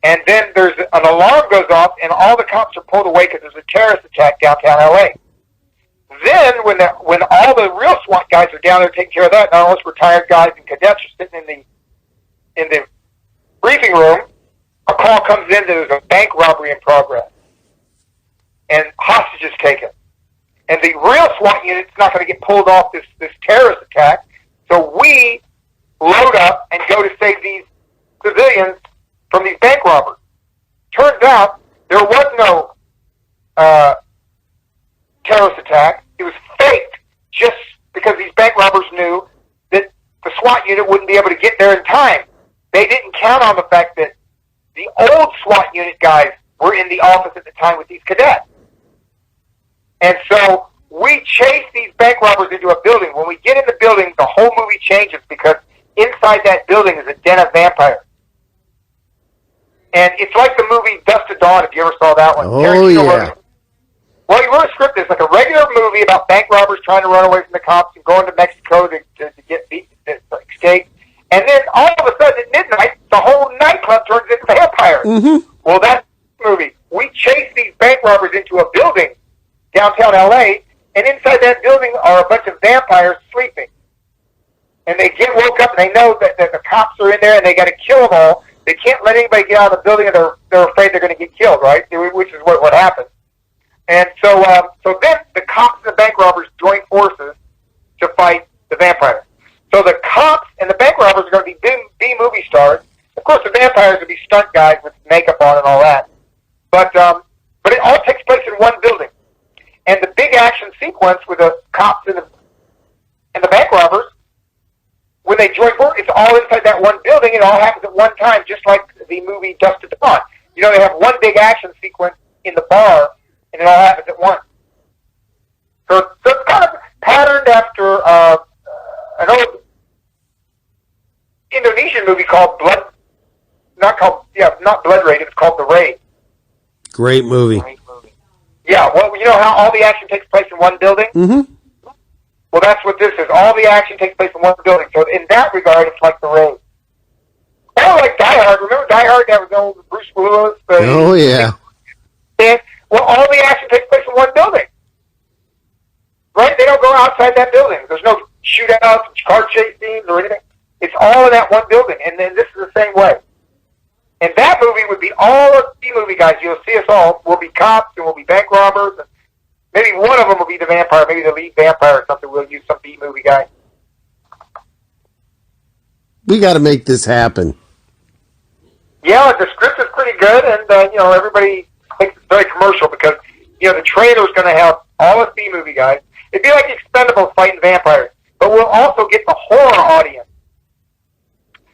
and then there's an alarm goes off, and all the cops are pulled away because there's a terrorist attack downtown L.A. Then, when all the real SWAT guys are down there taking care of that, and all us retired guys and cadets are sitting in the briefing room, a call comes in that there's a bank robbery in progress, and hostages taken. And the real SWAT unit's not going to get pulled off this terrorist attack, so we load up and go to save these civilians from these bank robbers. Turns out there was no terrorist attack. It was faked just because these bank robbers knew that the SWAT unit wouldn't be able to get there in time. They didn't count on the fact that the old SWAT unit guys were in the office at the time with these cadets. And so we chase these bank robbers into a building. When we get in the building, the whole movie changes because inside that building is a den of vampires. And it's like the movie Dust to Dawn, if you ever saw that one. Oh, yeah. Well, you wrote a script that's like a regular movie about bank robbers trying to run away from the cops and going to Mexico to get beat, to escape. And then all of a sudden at midnight, the whole nightclub turns into vampires. Mm-hmm. Well, that's the movie. We chase these bank robbers into a building downtown L.A., and inside that building are a bunch of vampires sleeping. And they get woke up, and they know that the cops are in there, and they got to kill them all. They can't let anybody get out of the building, and they're afraid they're going to get killed, right? Which is what happened. And so then the cops and the bank robbers join forces to fight the vampires. So the cops and the bank robbers are going to be B-movie stars. Of course, the vampires will be stunt guys with makeup on and all that. But it all takes place in one building. And the big action sequence with the cops and the bank robbers, when they join forces, it's all inside that one building. It all happens at one time, just like the movie Dust to Dawn. You know, they have one big action sequence in the bar, and it all happens at once. So it's kind of patterned after an old Indonesian movie called not Blood Raid, it's called The Raid. Great movie. Yeah, well, you know how all the action takes place in one building? Mm-hmm. Well, that's what this is. All the action takes place in one building. So in that regard, it's like The Raid. Or like Die Hard. Remember Die Hard? That was old Bruce Willis. Oh, yeah. Well, all the action takes place in one building. Right? They don't go outside that building. There's no shootouts, car chase scenes, or anything. It's all in that one building. And then this is the same way. And that movie would be all of the movie guys. You'll see us all. We'll be cops and we'll be bank robbers. And maybe one of them will be the vampire. Maybe the lead vampire or something. We'll use some B-movie guy. We got to make this happen. Yeah, the script is pretty good, and everybody thinks it's very commercial because the trailer is going to have all us B-movie guys. It'd be like Expendables fighting vampires, but we'll also get the horror audience.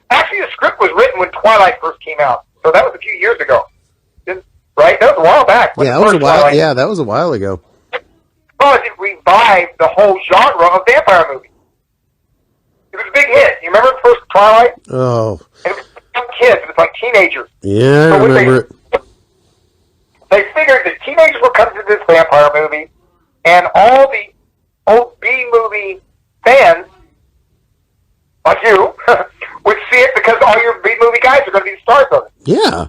Actually, the script was written when Twilight first came out, so that was a few years ago, right? That was a while back. Yeah, that was a while ago. Well, it revived the whole genre of vampire movies. It was a big hit. You remember the first Twilight? Oh. And it was young kids. It was like teenagers. Yeah, I remember it. They figured that teenagers would come to this vampire movie, and all the old B-movie fans, like you, would see it because all your B-movie guys are going to be the stars of it. Yeah.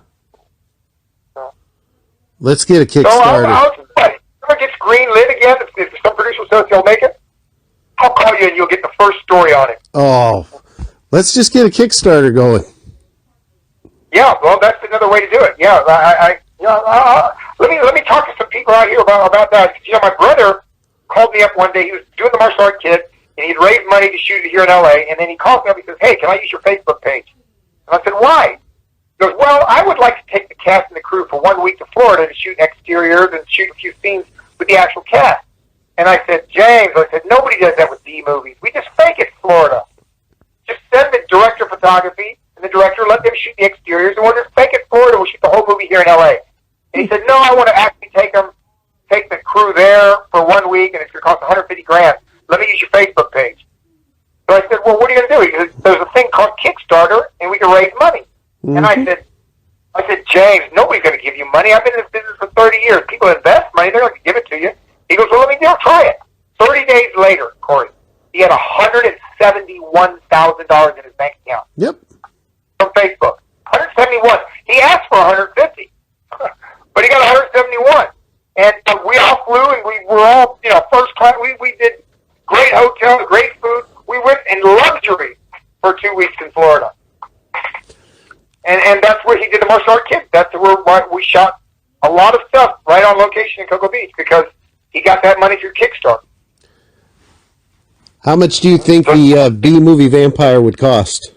Let's get a Kickstarter. So if it gets green-lit again, if some producer says he'll make it, I'll call you and you'll get the first story on it. Oh, let's just get a Kickstarter going. Yeah, well, that's another way to do it. Yeah, let me talk to some people out here about that. My brother called me up one day. He was doing the martial art kid, and he'd raised money to shoot it here in L.A., and then he calls me up and he says, hey, can I use your Facebook page? And I said, why? He goes, well, I would like to take the cast and the crew for 1 week to Florida to shoot exteriors and shoot a few scenes with the actual cast. And I said, James, nobody does that with B-movies. We just fake it, Florida. Just send the director of photography and the director, let them shoot the exteriors, and we'll just fake it, Florida. We'll shoot the whole movie here in L.A. And he said, no, I want to actually take the crew there for 1 week, and it's going to cost $150,000. Let me use your Facebook page. So I said, well, what are you going to do? He said, there's a thing called Kickstarter, and we can raise money. Mm-hmm. And I said, James, nobody's going to give you money. I've been in this business for 30 years. People invest money. They're going to give it to you. He goes, well, try it. 30 days later, Corey, he had $171,000 in his bank account. Yep. From Facebook. 171. He asked for 150, but he got 171. And we all flew, and we were all, first class. We did great hotel, great food. We went in luxury for 2 weeks in Florida. And that's where he did the martial art kids. That's where we shot a lot of stuff right on location in Cocoa Beach because he got that money through Kickstarter. How much do you think the B-movie vampire would cost?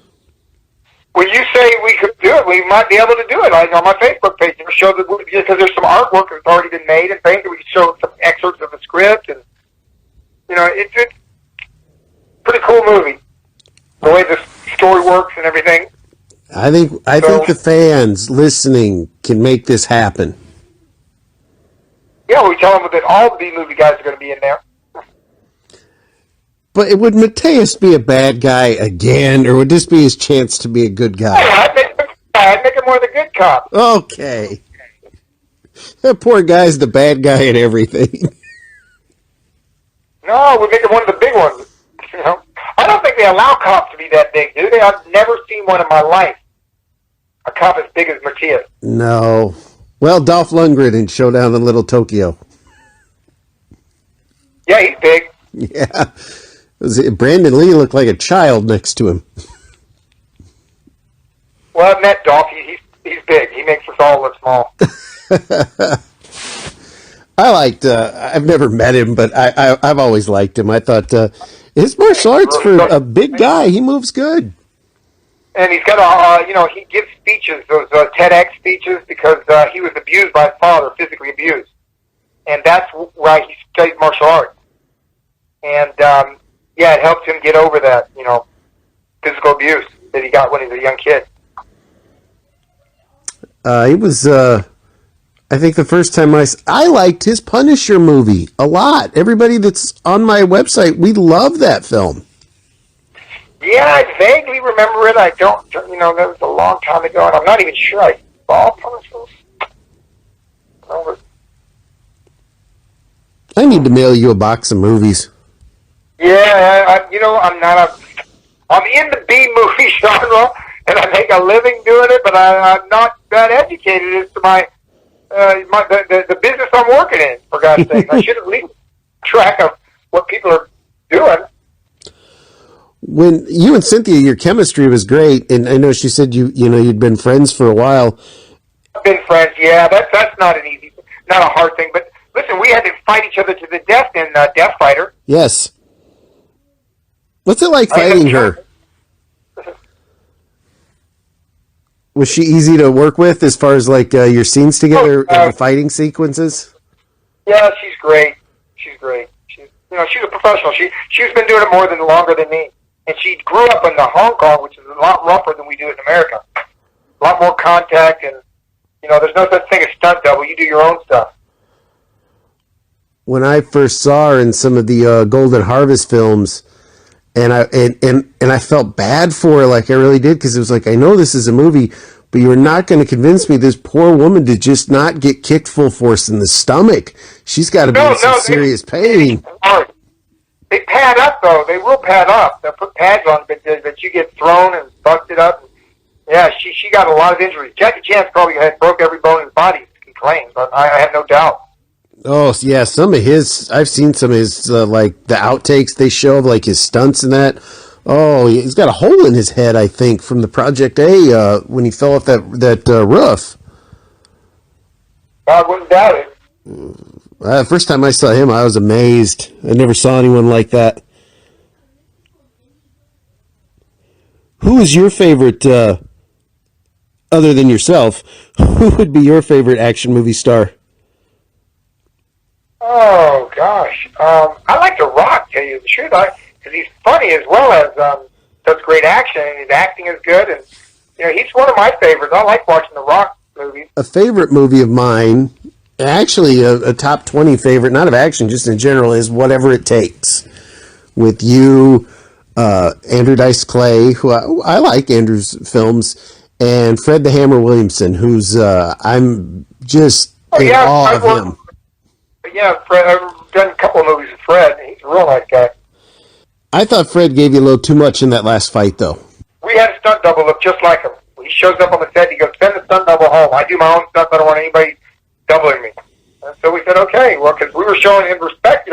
When you say we could do it, we might be able to do it. On my Facebook page, it'll show that because there's some artwork that's already been made and things, that we can show some excerpts of the script, and it's a pretty cool movie. The way the story works and everything. I think the fans listening can make this happen. Yeah, we tell them that all the B-movie guys are going to be in there. But would Mateus be a bad guy again, or would this be his chance to be a good guy? I'd make him more of the good cop. Okay. That poor guy's the bad guy at everything. No, we make him one of the big ones. I don't think they allow cops to be that big, do they? I've never seen one in my life. A cop as big as Mateus. No. Well, Dolph Lundgren in Showdown in Little Tokyo. Yeah, he's big. Yeah. Brandon Lee looked like a child next to him. Well, I've met Dolph. He's big. He makes us all look small. I liked, I've never met him, but I've always liked him. I thought his martial arts for a big guy, he moves good. And he's got he gives speeches, those TEDx speeches, because he was abused by his father, physically abused. And that's why he studied martial arts. And, it helped him get over that, physical abuse that he got when he was a young kid. He was, I think the first time I liked his Punisher movie a lot. Everybody that's on my website, we love that film. Yeah, I vaguely remember it. I don't, that was a long time ago, and I'm not even sure I saw Punisher. I need to mail you a box of movies. Yeah, I'm in the B-movie genre, and I make a living doing it, but I'm not that educated as to the business I'm working in, for God's sake. I should at least track of what people are doing. When you and Cynthia, your chemistry was great, and I know she said you'd been friends for a while. I've been friends, yeah. That's not a hard thing. But listen, we had to fight each other to the death in Death Fighter. Yes. What's it like fighting her? Was she easy to work with as far as like your scenes together and the fighting sequences? Yeah, she's great. She's great. She's a professional. She's been doing it longer than me, and she grew up in the Hong Kong, which is a lot rougher than we do it in America. A lot more contact, and there's no such thing as stunt double. You do your own stuff. When I first saw her in some of the Golden Harvest films, and I felt bad for her, like I really did, because it was like, I know this is a movie, but you're not going to convince me this poor woman to just not get kicked full force in the stomach. She's got to be in some serious pain. They pad up, though. They will pad up. They'll put pads on, but you get thrown and busted up. Yeah, she got a lot of injuries. Jackie Chan's probably broke every bone in his body, he claims. I have no doubt. Oh, yeah, I've seen some of his, like, the outtakes they show of, like, his stunts and that. Oh, he's got a hole in his head, I think, from the Project A when he fell off that roof. I wouldn't doubt it. The first time I saw him, I was amazed. I never saw anyone like that. Who is your favorite, other than yourself, who would be your favorite action movie star? Oh, gosh. I like The Rock, tell you the truth. Because he's funny as well as does great action, and his acting is good. And he's one of my favorites. I like watching The Rock movies. A favorite movie of mine, actually a top 20 favorite, not of action, just in general, is Whatever It Takes. With you, Andrew Dice Clay, who I like Andrew's films, and Fred the Hammer Williamson, who's I'm just in awe of him. Yeah, Fred, I've done a couple of movies with Fred, and he's a real nice guy. I thought Fred gave you a little too much in that last fight, though. We had a stunt double look just like him. He shows up on the set, he goes, send the stunt double home. I do my own stuff, I don't want anybody doubling me. And so we said, okay, well, because we were showing him respect,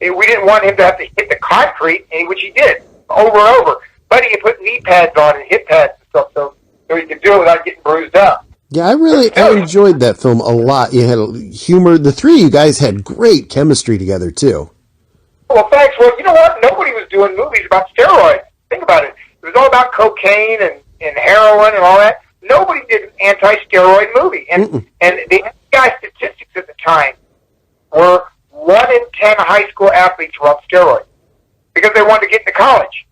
we didn't want him to have to hit the concrete, which he did, over and over. But he put knee pads on and hip pads and stuff, so he could do it without getting bruised up. Yeah, I enjoyed that film a lot. You had humor. The three of you guys had great chemistry together, too. Well, thanks. Well, you know what? Nobody was doing movies about steroids. Think about it. It was all about cocaine and heroin and all that. Nobody did an anti-steroid movie. And the FBI statistics at the time were 1 in 10 high school athletes were on steroids because they wanted to get into college.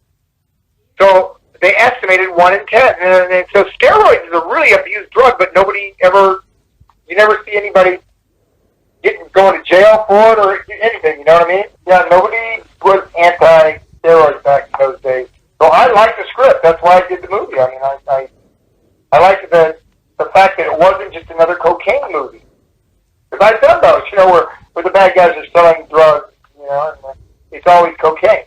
So they estimated 1 in 10. And so steroids is a really abused drug, but you never see anybody going to jail for it or anything, you know what I mean? Yeah, nobody was anti-steroids back in those days. So I liked the script. That's why I did the movie. I mean, I liked the fact that it wasn't just another cocaine movie. Because I've done those, where the bad guys are selling drugs, and it's always cocaine.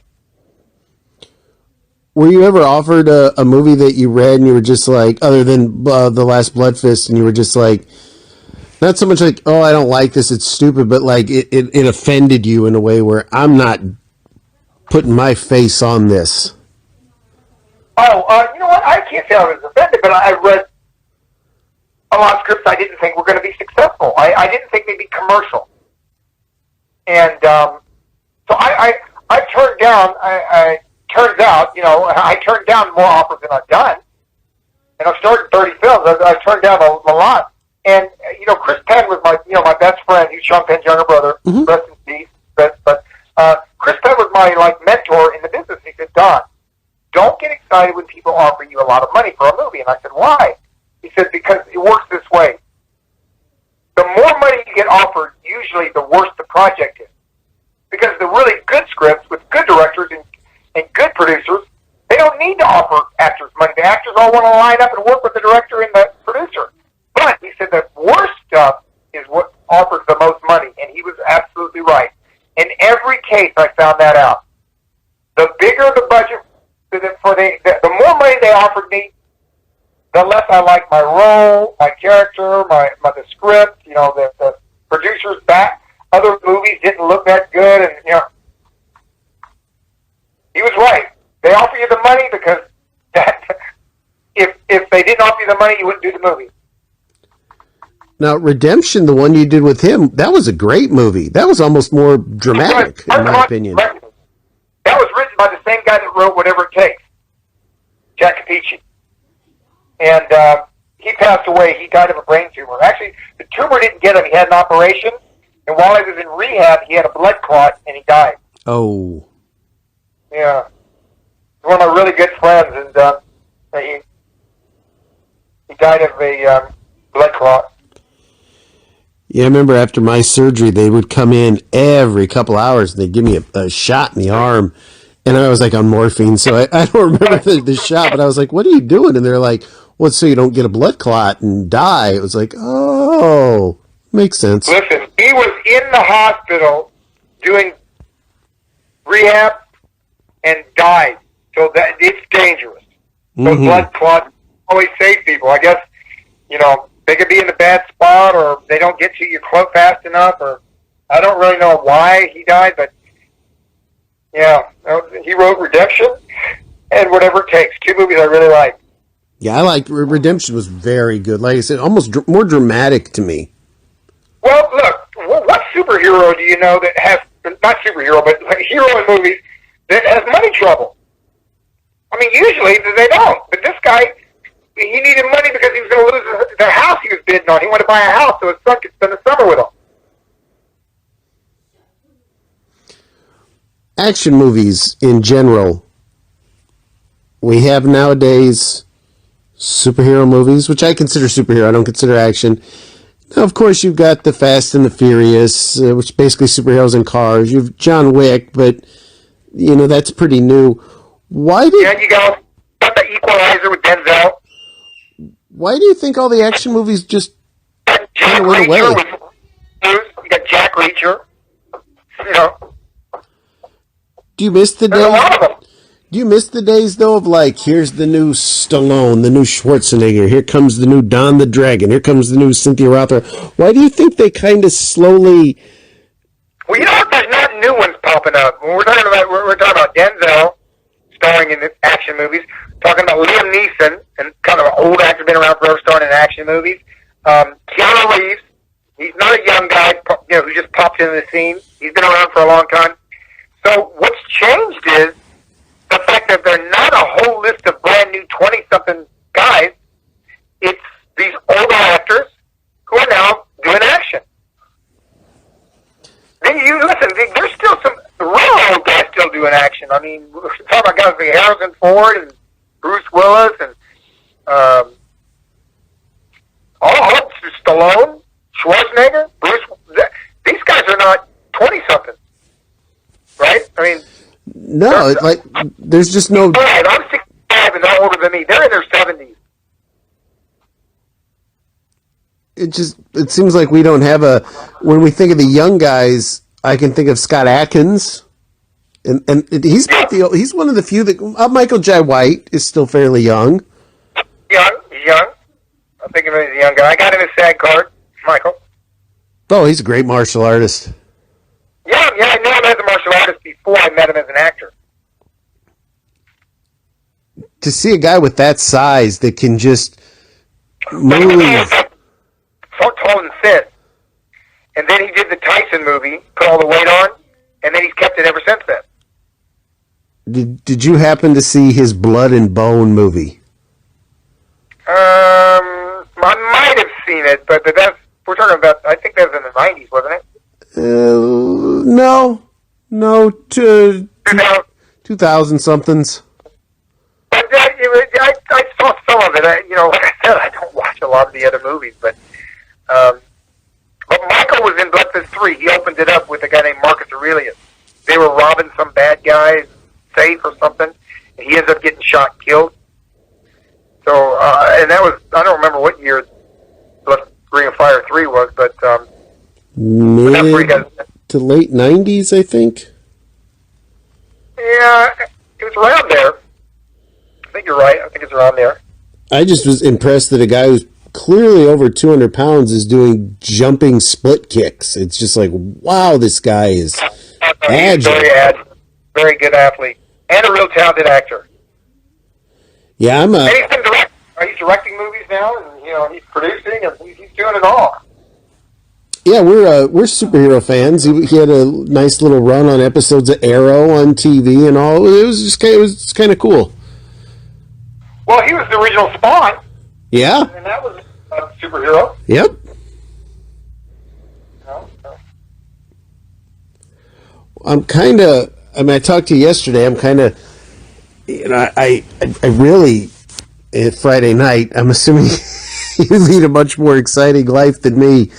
Were you ever offered a movie that you read and you were just like, other than The Last Bloodfist, and you were just like, not so much like, oh, I don't like this, it's stupid, but like it offended you in a way where I'm not putting my face on this? Oh, you know what? I can't say I was offended, but I read a lot of scripts I didn't think were going to be successful. I didn't think they'd be commercial. And so I turned down, turns out, I turned down more offers than I've done. And I've started 30 films. I've turned down a lot. And, Chris Penn was my best friend. He's Sean Penn's younger brother. Mm-hmm. Rest in peace. But Chris Penn was my, mentor in the business. He said, Don, don't get excited when people offer you a lot of money for a movie. And I said, why? He said, because it works this way. The more money you get offered, usually the worse the project is. Because the really good scripts with good directors and good producers, they don't need to offer actors money. The actors all want to line up and work with the director and the producer. But he said the worst stuff is what offers the most money, and he was absolutely right. In every case, I found that out. The bigger the budget, the more money they offered me, the less I liked my role, my character, the script. The producers back. Other movies didn't look that good, and he was right. They offer you the money because if they didn't offer you the money, you wouldn't do the movie. Now, Redemption, the one you did with him, that was a great movie. That was almost more dramatic, in my opinion. That was written by the same guy that wrote Whatever It Takes, Jack Capici. And he passed away. He died of a brain tumor. Actually, the tumor didn't get him. He had an operation, and while he was in rehab, he had a blood clot, and he died. Oh. Yeah. One of my really good friends, and he died of a blood clot. Yeah, I remember after my surgery, they would come in every couple hours, and they'd give me a shot in the arm, and I was like on morphine, so I don't remember the shot, but I was like, what are you doing? And they're like, well, it's so you don't get a blood clot and die. It was like, oh, makes sense. Listen, he was in the hospital doing rehab and died, so that it's dangerous. Those blood clots always save people. I guess, they could be in a bad spot, or they don't get to you fast enough, or I don't really know why he died, but yeah, he wrote Redemption and Whatever It Takes, 2 movies I really like. Yeah, I liked Redemption was very good. Like I said, almost more dramatic to me. Well, look, what superhero do you know that has, not superhero, but like hero in movies that has money trouble? I mean, usually they don't, but this guy, he needed money because he was going to lose the house he was bidding on. He wanted to buy a house so his son could spend the summer with him. Action movies in general. We have nowadays superhero movies, which I consider superhero. I don't consider action. Now, of course, you've got the Fast and the Furious, which basically superheroes in cars. You've John Wick, but, that's pretty new. Why did... Yeah, you got the Equalizer with Denzel. Why do you think all the action movies just kind of went away? You got Jack Reacher. Do you miss the days? Do you miss the days though of like, here's the new Stallone, the new Schwarzenegger, here comes the new Don the Dragon, here comes the new Cynthia Rothrock? Why do you think they kind of slowly? Well, there's not new ones popping up. We're talking about Denzel starring in action movies. Talking about Liam Neeson, and kind of an old actor, been around forever, starring in action movies. Keanu Reeves, he's not a young guy, who just popped into the scene. He's been around for a long time. So what's changed is the fact that they're not a whole list of brand new 20-something guys. It's these older actors who are now doing action. Then there's still some real old guys still doing action. I mean, we're talking about guys like Harrison Ford and Bruce Willis and Stallone, Schwarzenegger, these guys are not 20-something, right? I mean, no, there's just no. Right, I'm 65 and they're older than me. They're in their 70s. It seems like we don't have when we think of the young guys, I can think of Scott Adkins. And he's one of the few that Michael Jai White is still fairly young. He's young. I think of him as a young guy. I got him a SAG card, Michael. Oh, he's a great martial artist. Yeah, I knew him as a martial artist before I met him as an actor. To see a guy with that size that can just move. So tall and thin. And then he did the Tyson movie, put all the weight on, and then he's kept it ever since then. Did you happen to see his Blood and Bone movie? I might have seen it, but we're talking about, I think that was in the 90s, wasn't it? No, 2000 somethings. But I saw some of it. Like I said, I don't watch a lot of the other movies, but Michael was in Bloodfist 3. He opened it up with a guy named Marcus Aurelius. They were robbing some bad guy's safe or something, and he ends up getting shot and killed. So, and that was, I don't remember what year Ring of Fire 3 was, but mid to late 90s, I think. Yeah, it was around there. I think you're right. I think it's around there. I just was impressed that a guy who's clearly over 200 pounds is doing jumping split kicks. It's just like, wow, this guy is agile. Very good athlete. And a real talented actor. Yeah, and he's directing movies now, and he's producing, and he's doing it all. Yeah, we're superhero fans. He had a nice little run on episodes of Arrow on TV and all. It was kind of cool. Well, he was the original Spawn. Yeah. And that was a superhero. Yep. I'm kind of. I mean, I talked to you yesterday. I'm kind of. I really. Friday night. I'm assuming you lead a much more exciting life than me.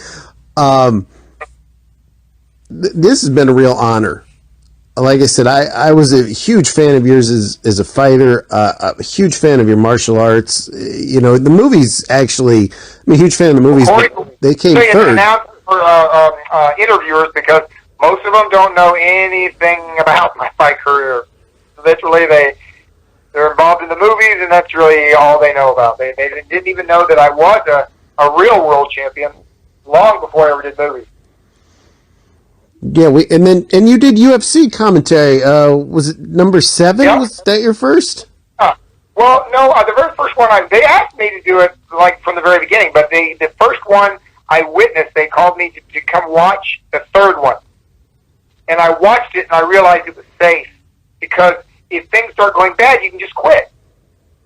This has been a real honor. Like I said, I was a huge fan of yours as a fighter, a huge fan of your martial arts. The movies actually, I'm a huge fan of the movies, but they came third. For interviewers, because most of them don't know anything about my fight career. Literally, they're involved in the movies, and that's really all they know about. They didn't even know that I was a real world champion long before I ever did movies. Yeah, and you did UFC commentary. Was it number 7? Yep. Was that your first? Well, no, the very first one, they asked me to do it like from the very beginning, but the first one I witnessed, they called me to come watch the third one. And I watched it, and I realized it was safe, because if things start going bad, you can just quit.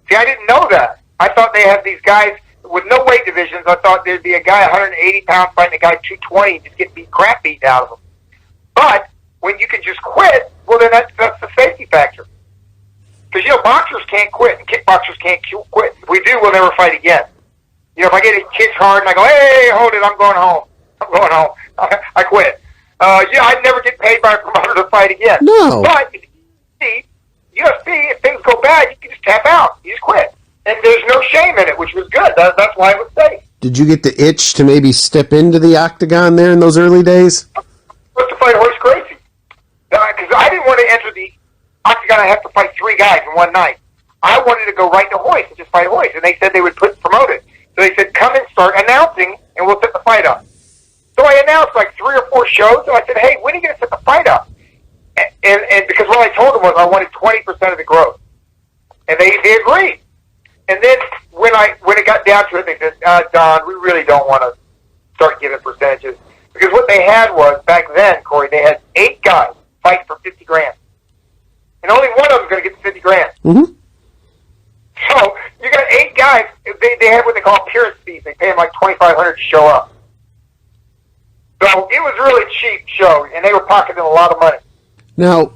See, I didn't know that. I thought they had these guys with no weight divisions. I thought there'd be a guy 180 pounds fighting a guy 220 and just get crap beaten out of him. But when you can just quit, well, then that's the safety factor. Because, boxers can't quit and kickboxers can't quit. If we do, we'll never fight again. If I get kicked hard and I go, hey, hold it, I'm going home. I quit. I'd never get paid by a promoter to fight again. No. But UFC, if things go bad, you can just tap out. You just quit. And there's no shame in it, which was good. That's why it was safe. Did you get the itch to maybe step into the octagon there in those early days? Supposed to fight Hoist Gracie. Because I didn't want to enter the octagon. I have to fight 3 guys in one night. I wanted to go right to Hoist and just fight Hoist. And they said they would promote it. So they said, come and start announcing, and we'll set the fight up. So I announced like 3 or 4 shows, and I said, hey, when are you going to set the fight up? And because what I told them was I wanted 20% of the growth. And they agreed. And then when it got down to it, they said, Don, we really don't want to start giving percentages. Because what they had was, back then, Corey, they had 8 guys fight for $50,000. And only one of them is going to get the $50,000. Mm-hmm. So you got 8 guys. They have what they call appearance fees. They pay them like $2,500 to show up. So it was really a cheap show, and they were pocketing a lot of money. Now,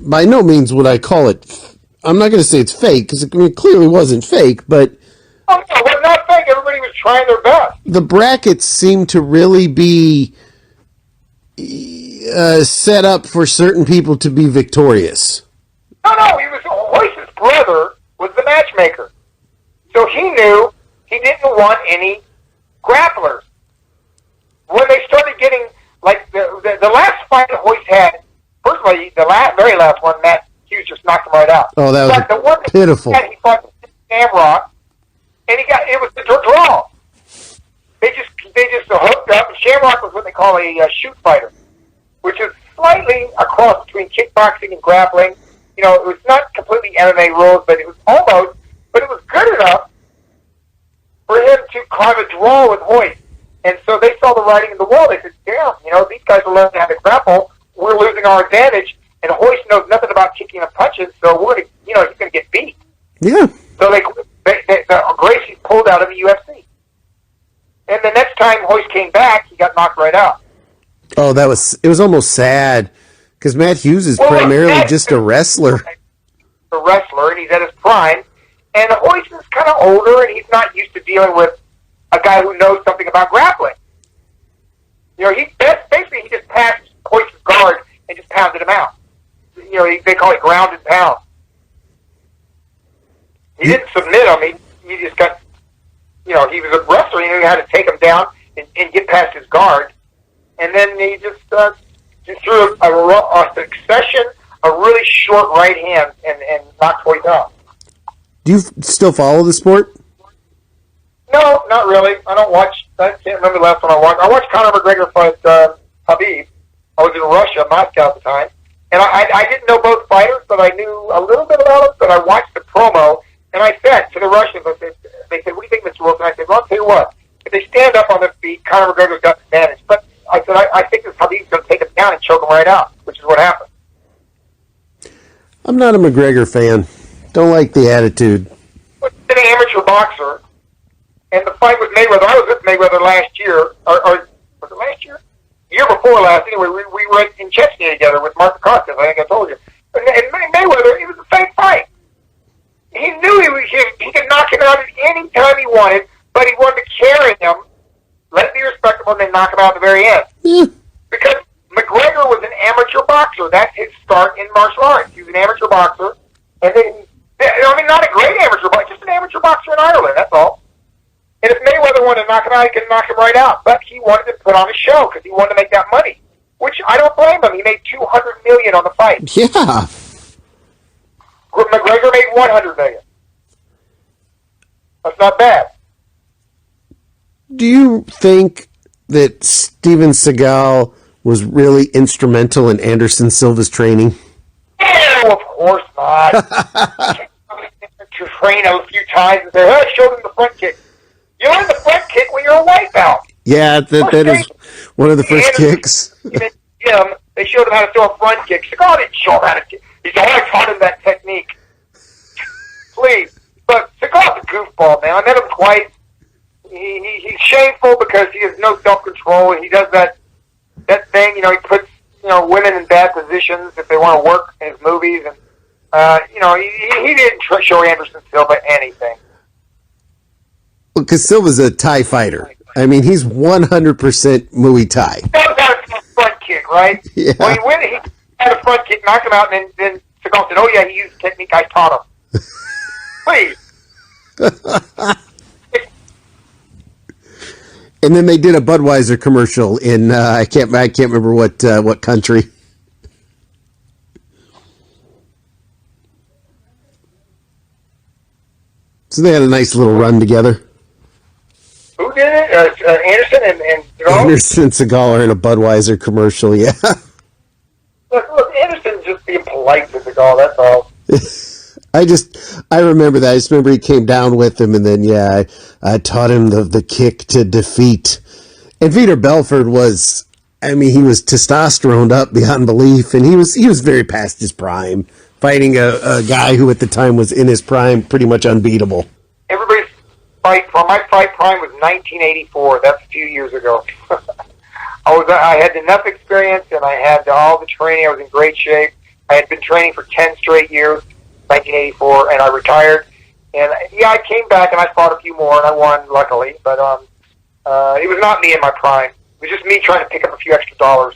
by no means would I call it. I'm not going to say it's fake, because it clearly wasn't fake, but. Oh, no, it was not fake. Everybody was trying their best. The brackets seem to really be set up for certain people to be victorious. No, he was Hoist's brother was the matchmaker. So he knew he didn't want any grapplers. When they started getting, like, the last fight that Hoist had, first of all, the very last one, Matt Hughes just knocked him right out. Oh, that was the one pitiful. He fought Shamrock, and it was the draw. They just hooked up, and Shamrock was what they call a shoot fighter, which is slightly a cross between kickboxing and grappling. It was not completely MMA rules, but it was almost, but it was good enough for him to have a draw with Hoist. And so they saw the writing in the wall. They said, damn, these guys are learning how to grapple. We're losing our advantage, and Hoist knows nothing about kicking and punches, so we're going to, he's going to get beat. Yeah. So Gracie pulled out of the UFC. And the next time Hoist came back, he got knocked right out. Oh, it was almost sad, because Matt Hughes is primarily just a wrestler. A wrestler, and he's at his prime. And Hoist is kind of older, and he's not used to dealing with a guy who knows something about grappling. He just passed Hoist's guard and just pounded him out. They call it ground and pound. He didn't submit him. He just got, he was a wrestler. He knew how to take him down and get past his guard. And then he just threw a succession of really short right hands and knocked Hoist out. Do you still follow the sport? No, not really. I don't watch. I can't remember the last one I watched. I watched Conor McGregor fight Khabib. I was in Russia, Moscow at the time. And I didn't know both fighters, but I knew a little bit about them. But I watched the promo, and I said to the Russians, they said, what do you think, Mr. Wilson? I said, well, I'll tell you what. If they stand up on their feet, Conor McGregor's got the advantage. But I said, I think this Khabib's going to take him down and choke him right out, which is what happened. I'm not a McGregor fan. Don't like the attitude. He's an amateur boxer, and the fight with Mayweather. I was with Mayweather last year, or was it last year? Year before last. Anyway, we were in Chechnya together with Mark Costas. I think I told you. And Mayweather, it was a fake fight. He knew he could knock him out at any time he wanted, but he wanted to carry him, let it be respectable, and then knock him out at the very end. Because McGregor was an amateur boxer. That's his start in martial arts. He was an amateur boxer. And then, not a great amateur boxer, just an amateur boxer in Ireland, that's all. And if Mayweather wanted to knock him out, he could knock him right out. But he wanted to put on a show because he wanted to make that money, which I don't blame him. He made $200 million on the fight. Yeah. McGregor made $100 million. That's not bad. Do you think that Steven Seagal was really instrumental in Anderson Silva's training? No, of course not. To train a few times and say, I showed him the front kick. You learn the front kick when you're a white belt. Yeah, that is one of the first kicks. They showed him how to throw a front kick. Seagal didn't show him how to kick. He said, I taught him that technique. Please. But Seagal's a goofball, man. I met him twice. He's shameful because he has no self-control, and he does that thing, he puts, women in bad positions if they want to work in his movies, and, he didn't show Anderson Silva anything. Well, because Silva's a Thai fighter. I mean, he's 100% Muay Thai. That was a front kick, right? Yeah. When he went, he had a front kick, knocked him out, and then Seagal said, oh, yeah, he used the technique I taught him. Please. And then they did a Budweiser commercial in I can't remember what country. So they had a nice little run together. Who did it? Anderson and Seagal? Anderson and Seagal are in a Budweiser commercial, yeah. Look, Anderson's just being polite to Seagal, that's all. I remember that. I just remember he came down with him, and then, I taught him the kick to defeat. And Vitor Belfort was, he was testosterone up beyond belief, and he was very past his prime, fighting a guy who at the time was in his prime, pretty much unbeatable. Everybody's my fight prime was 1984. That's a few years ago. I had enough experience, and I had all the training. I was in great shape. I had been training for 10 straight years. 1984, and I retired. And I came back and I fought a few more, and I won, luckily. But it was not me in my prime. It was just me trying to pick up a few extra dollars.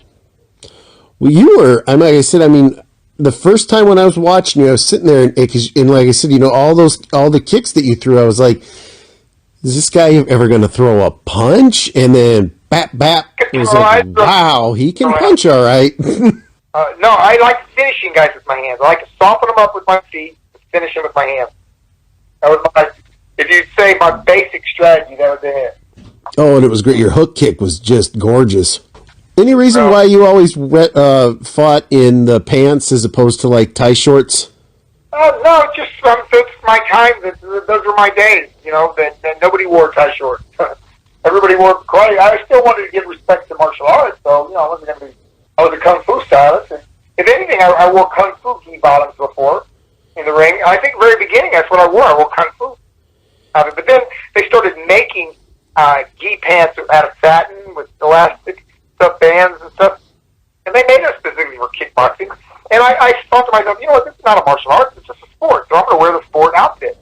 Well, you were. Like I said, the first time when I was watching you, I was sitting there, and like I said, all the kicks that you threw, I was like, is this guy ever going to throw a punch? And then bap bap. It was like, wow, he can punch, all right. No, I like finishing guys with my hands. I like to soften them up with my feet and finish them with my hands. That was if you say my basic strategy, that was it. Oh, and it was great. Your hook kick was just gorgeous. Any reason why you always fought in the pants as opposed to like tie shorts? No, it's just it's my time. Those were my days. That nobody wore tie shorts. Everybody wore karate. I still wanted to give respect to martial arts, so I wasn't going to be. I was a kung fu stylist, and if anything, I wore kung fu gi bottoms before in the ring. I think very beginning that's what I wore. I wore kung fu. But then they started making gi pants out of satin with elastic stuff bands and stuff, and they made them specifically for kickboxing. And I thought to myself, this is not a martial arts; it's just a sport. So I'm going to wear the sport outfit.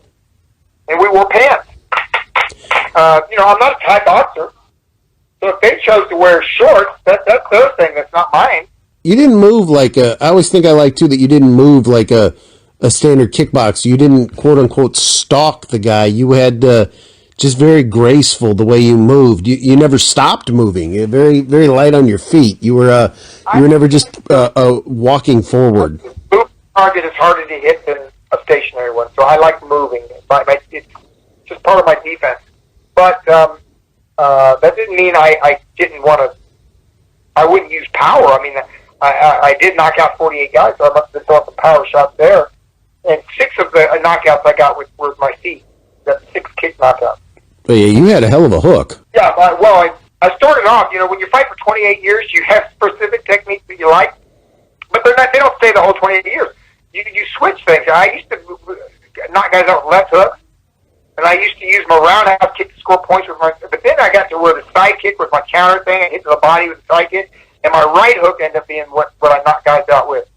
And we wore pants. I'm not a Thai boxer. So if they chose to wear shorts, that's their thing. That's not mine. You didn't move I always think I like, too, that you didn't move like a standard kickboxer. You didn't, quote-unquote, stalk the guy. You had just very graceful the way you moved. You never stopped moving. You're very, very light on your feet. You were never just walking forward. Moving target is harder to hit than a stationary one, so I like moving. It's just part of my defense. But that didn't mean I didn't want to. I wouldn't use power. I did knock out 48 guys, so I must have throwing some power shots there. And 6 of the knockouts I got were my feet. That's 6 kick knockouts. But yeah, you had a hell of a hook. Yeah, I started off. When you fight for 28 years, you have specific techniques that you like, but they don't stay the whole 28 years. You switch things. I used to knock guys out with left hooks. and I used to use my roundhouse kick to score points with my. But then I got to where the side kick was my counter thing. I hit to the body with the side kick, and my right hook ended up being what I knocked guys out with.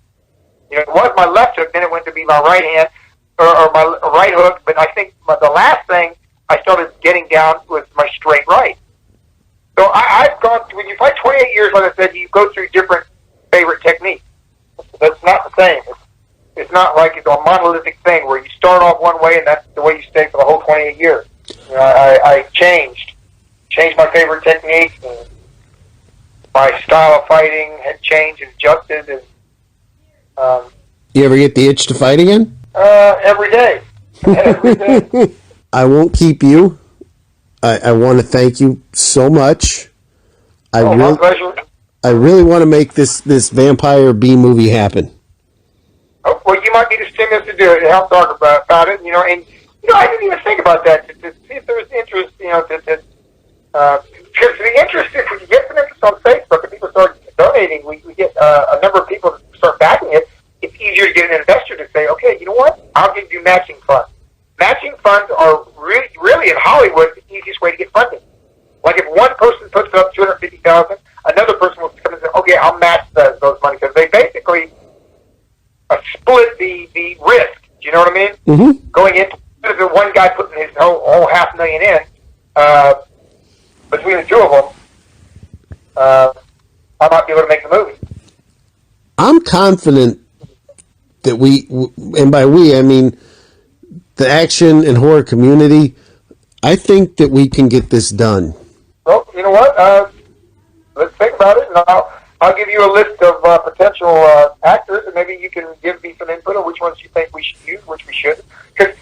You know, it was my left hook, then it went to be my right hand or my right hook. But I think the last thing I started getting down was my straight right. So I've gone through. When you fight 28 years, like I said, you go through different favorite techniques. That's not the same. It's not like it's a monolithic thing where you start off one way and that's the way you stay for the whole 28 years. You know, I changed my favorite techniques, and my style of fighting had changed and adjusted. And you ever get the itch to fight again? Every day. Every day. I won't keep you. I want to thank you so much. My pleasure. I really want to make this Vampire B movie happen. Oh, well, you might be the stimulus to do it. Help talk about it, you know. And I didn't even think about that to see if there was interest, because the interest, if we can get some interest on Facebook and people start donating, we get a number of people to start backing it. It's easier to get an investor to say, okay, you know what? I'll give you matching funds. Matching funds are really in Hollywood the easiest way to get funding. Like if one person puts up $250,000, another person will come and say, okay, I'll match those money, because they basically split the risk. Do you know what I mean? Mm-hmm. Going into the one guy putting his whole $500,000 in, between the two of them, I might be able to make the movie. I'm confident that and by we, I mean the action and horror community, I think that we can get this done. Well, you know what? Let's think about it, and I'll give you a list of potential actors, and maybe you can give me some input on which ones you think we should use, which we shouldn't. Because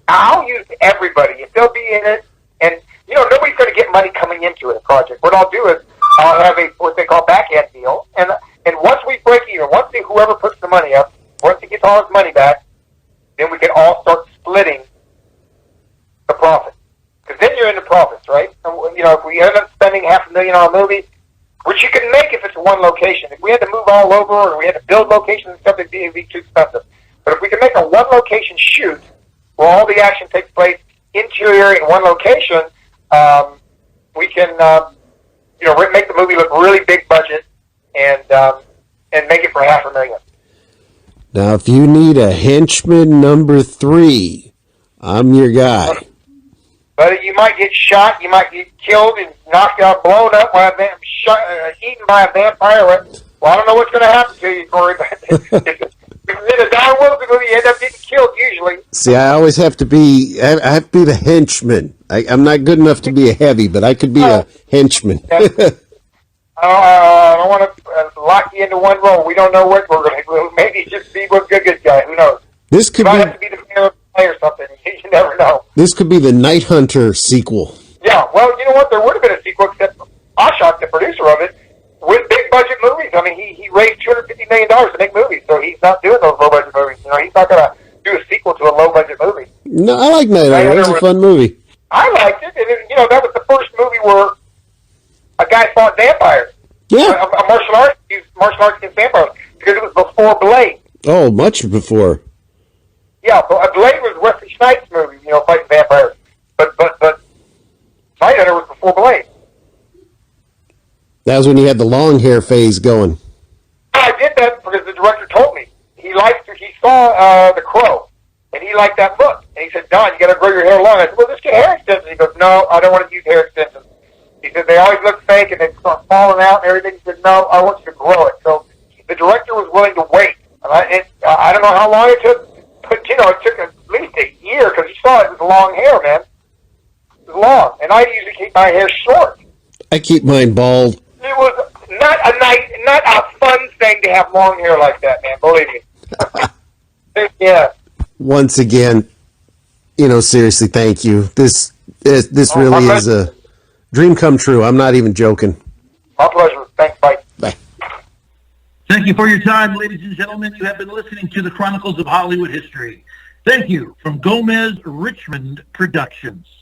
I'll use everybody if they'll be in it, and nobody's going to get money coming into a project. What I'll do is I'll have what they call back-end deal, and once we break even, whoever puts the money up, once he gets all his money back, then we can all start splitting the profit. Because then you're in the profits, right? And, if we end up spending $500,000 on a movie, which you can make if it's one location. If we had to move all over or we had to build locations and stuff, it'd be too expensive. But if we can make a one-location shoot where all the action takes place interior in one location, we can, make the movie look really big budget and make it for $500,000. Now, if you need a henchman number 3, I'm your guy. But you might get shot, you might get killed and knocked out, blown up by eaten by a vampire. Well, I don't know what's going to happen to you, Corey, but if in a Don Wilson movie, you end up getting killed usually. See, I always have to be the henchman. I'm not good enough to be a heavy, but I could be a henchman. I don't want to lock you into one role. We don't know what we're going to do. Maybe just be a good guy. Who knows? This could have to be the mayor of the play or something. You never know. This could be the Night Hunter sequel. Yeah, well, you know what? There would have been a sequel, except Oshok, the producer of it, with big budget movies. I mean, he raised $250 million to make movies, so he's not doing those low budget movies. He's not going to do a sequel to a low budget movie. No, I like Night Hunter. It was a fun movie. I liked it, and that was the first movie where a guy fought vampires. Yeah, a martial arts against vampires, because it was before Blade. Oh, much before. Yeah, but Blade was Wesley Snipes' movie, fighting vampires. But Night Hunter was before Blade. That was when you had the long hair phase going. I did that because the director told me. He saw The Crow, and he liked that look. And he said, Don, you got to grow your hair long. I said, well, just get hair extensions. He goes, no, I don't want to use hair extensions. He said, they always look fake, and they start falling out and everything. He said, no, I want you to grow it. So the director was willing to wait. And I don't know how long it took, but, it took at least a year, because he saw it was long hair, man. It was long. And I usually keep my hair short. I keep mine bald. It was not a fun thing to have long hair like that, man. Believe me. Yeah. Once again, seriously, thank you. This really is a dream come true. I'm not even joking. My pleasure. Thanks. Bye. Bye. Thank you for your time, ladies and gentlemen. You have been listening to the Chronicles of Hollywood History. Thank you from Gomez Richmond Productions.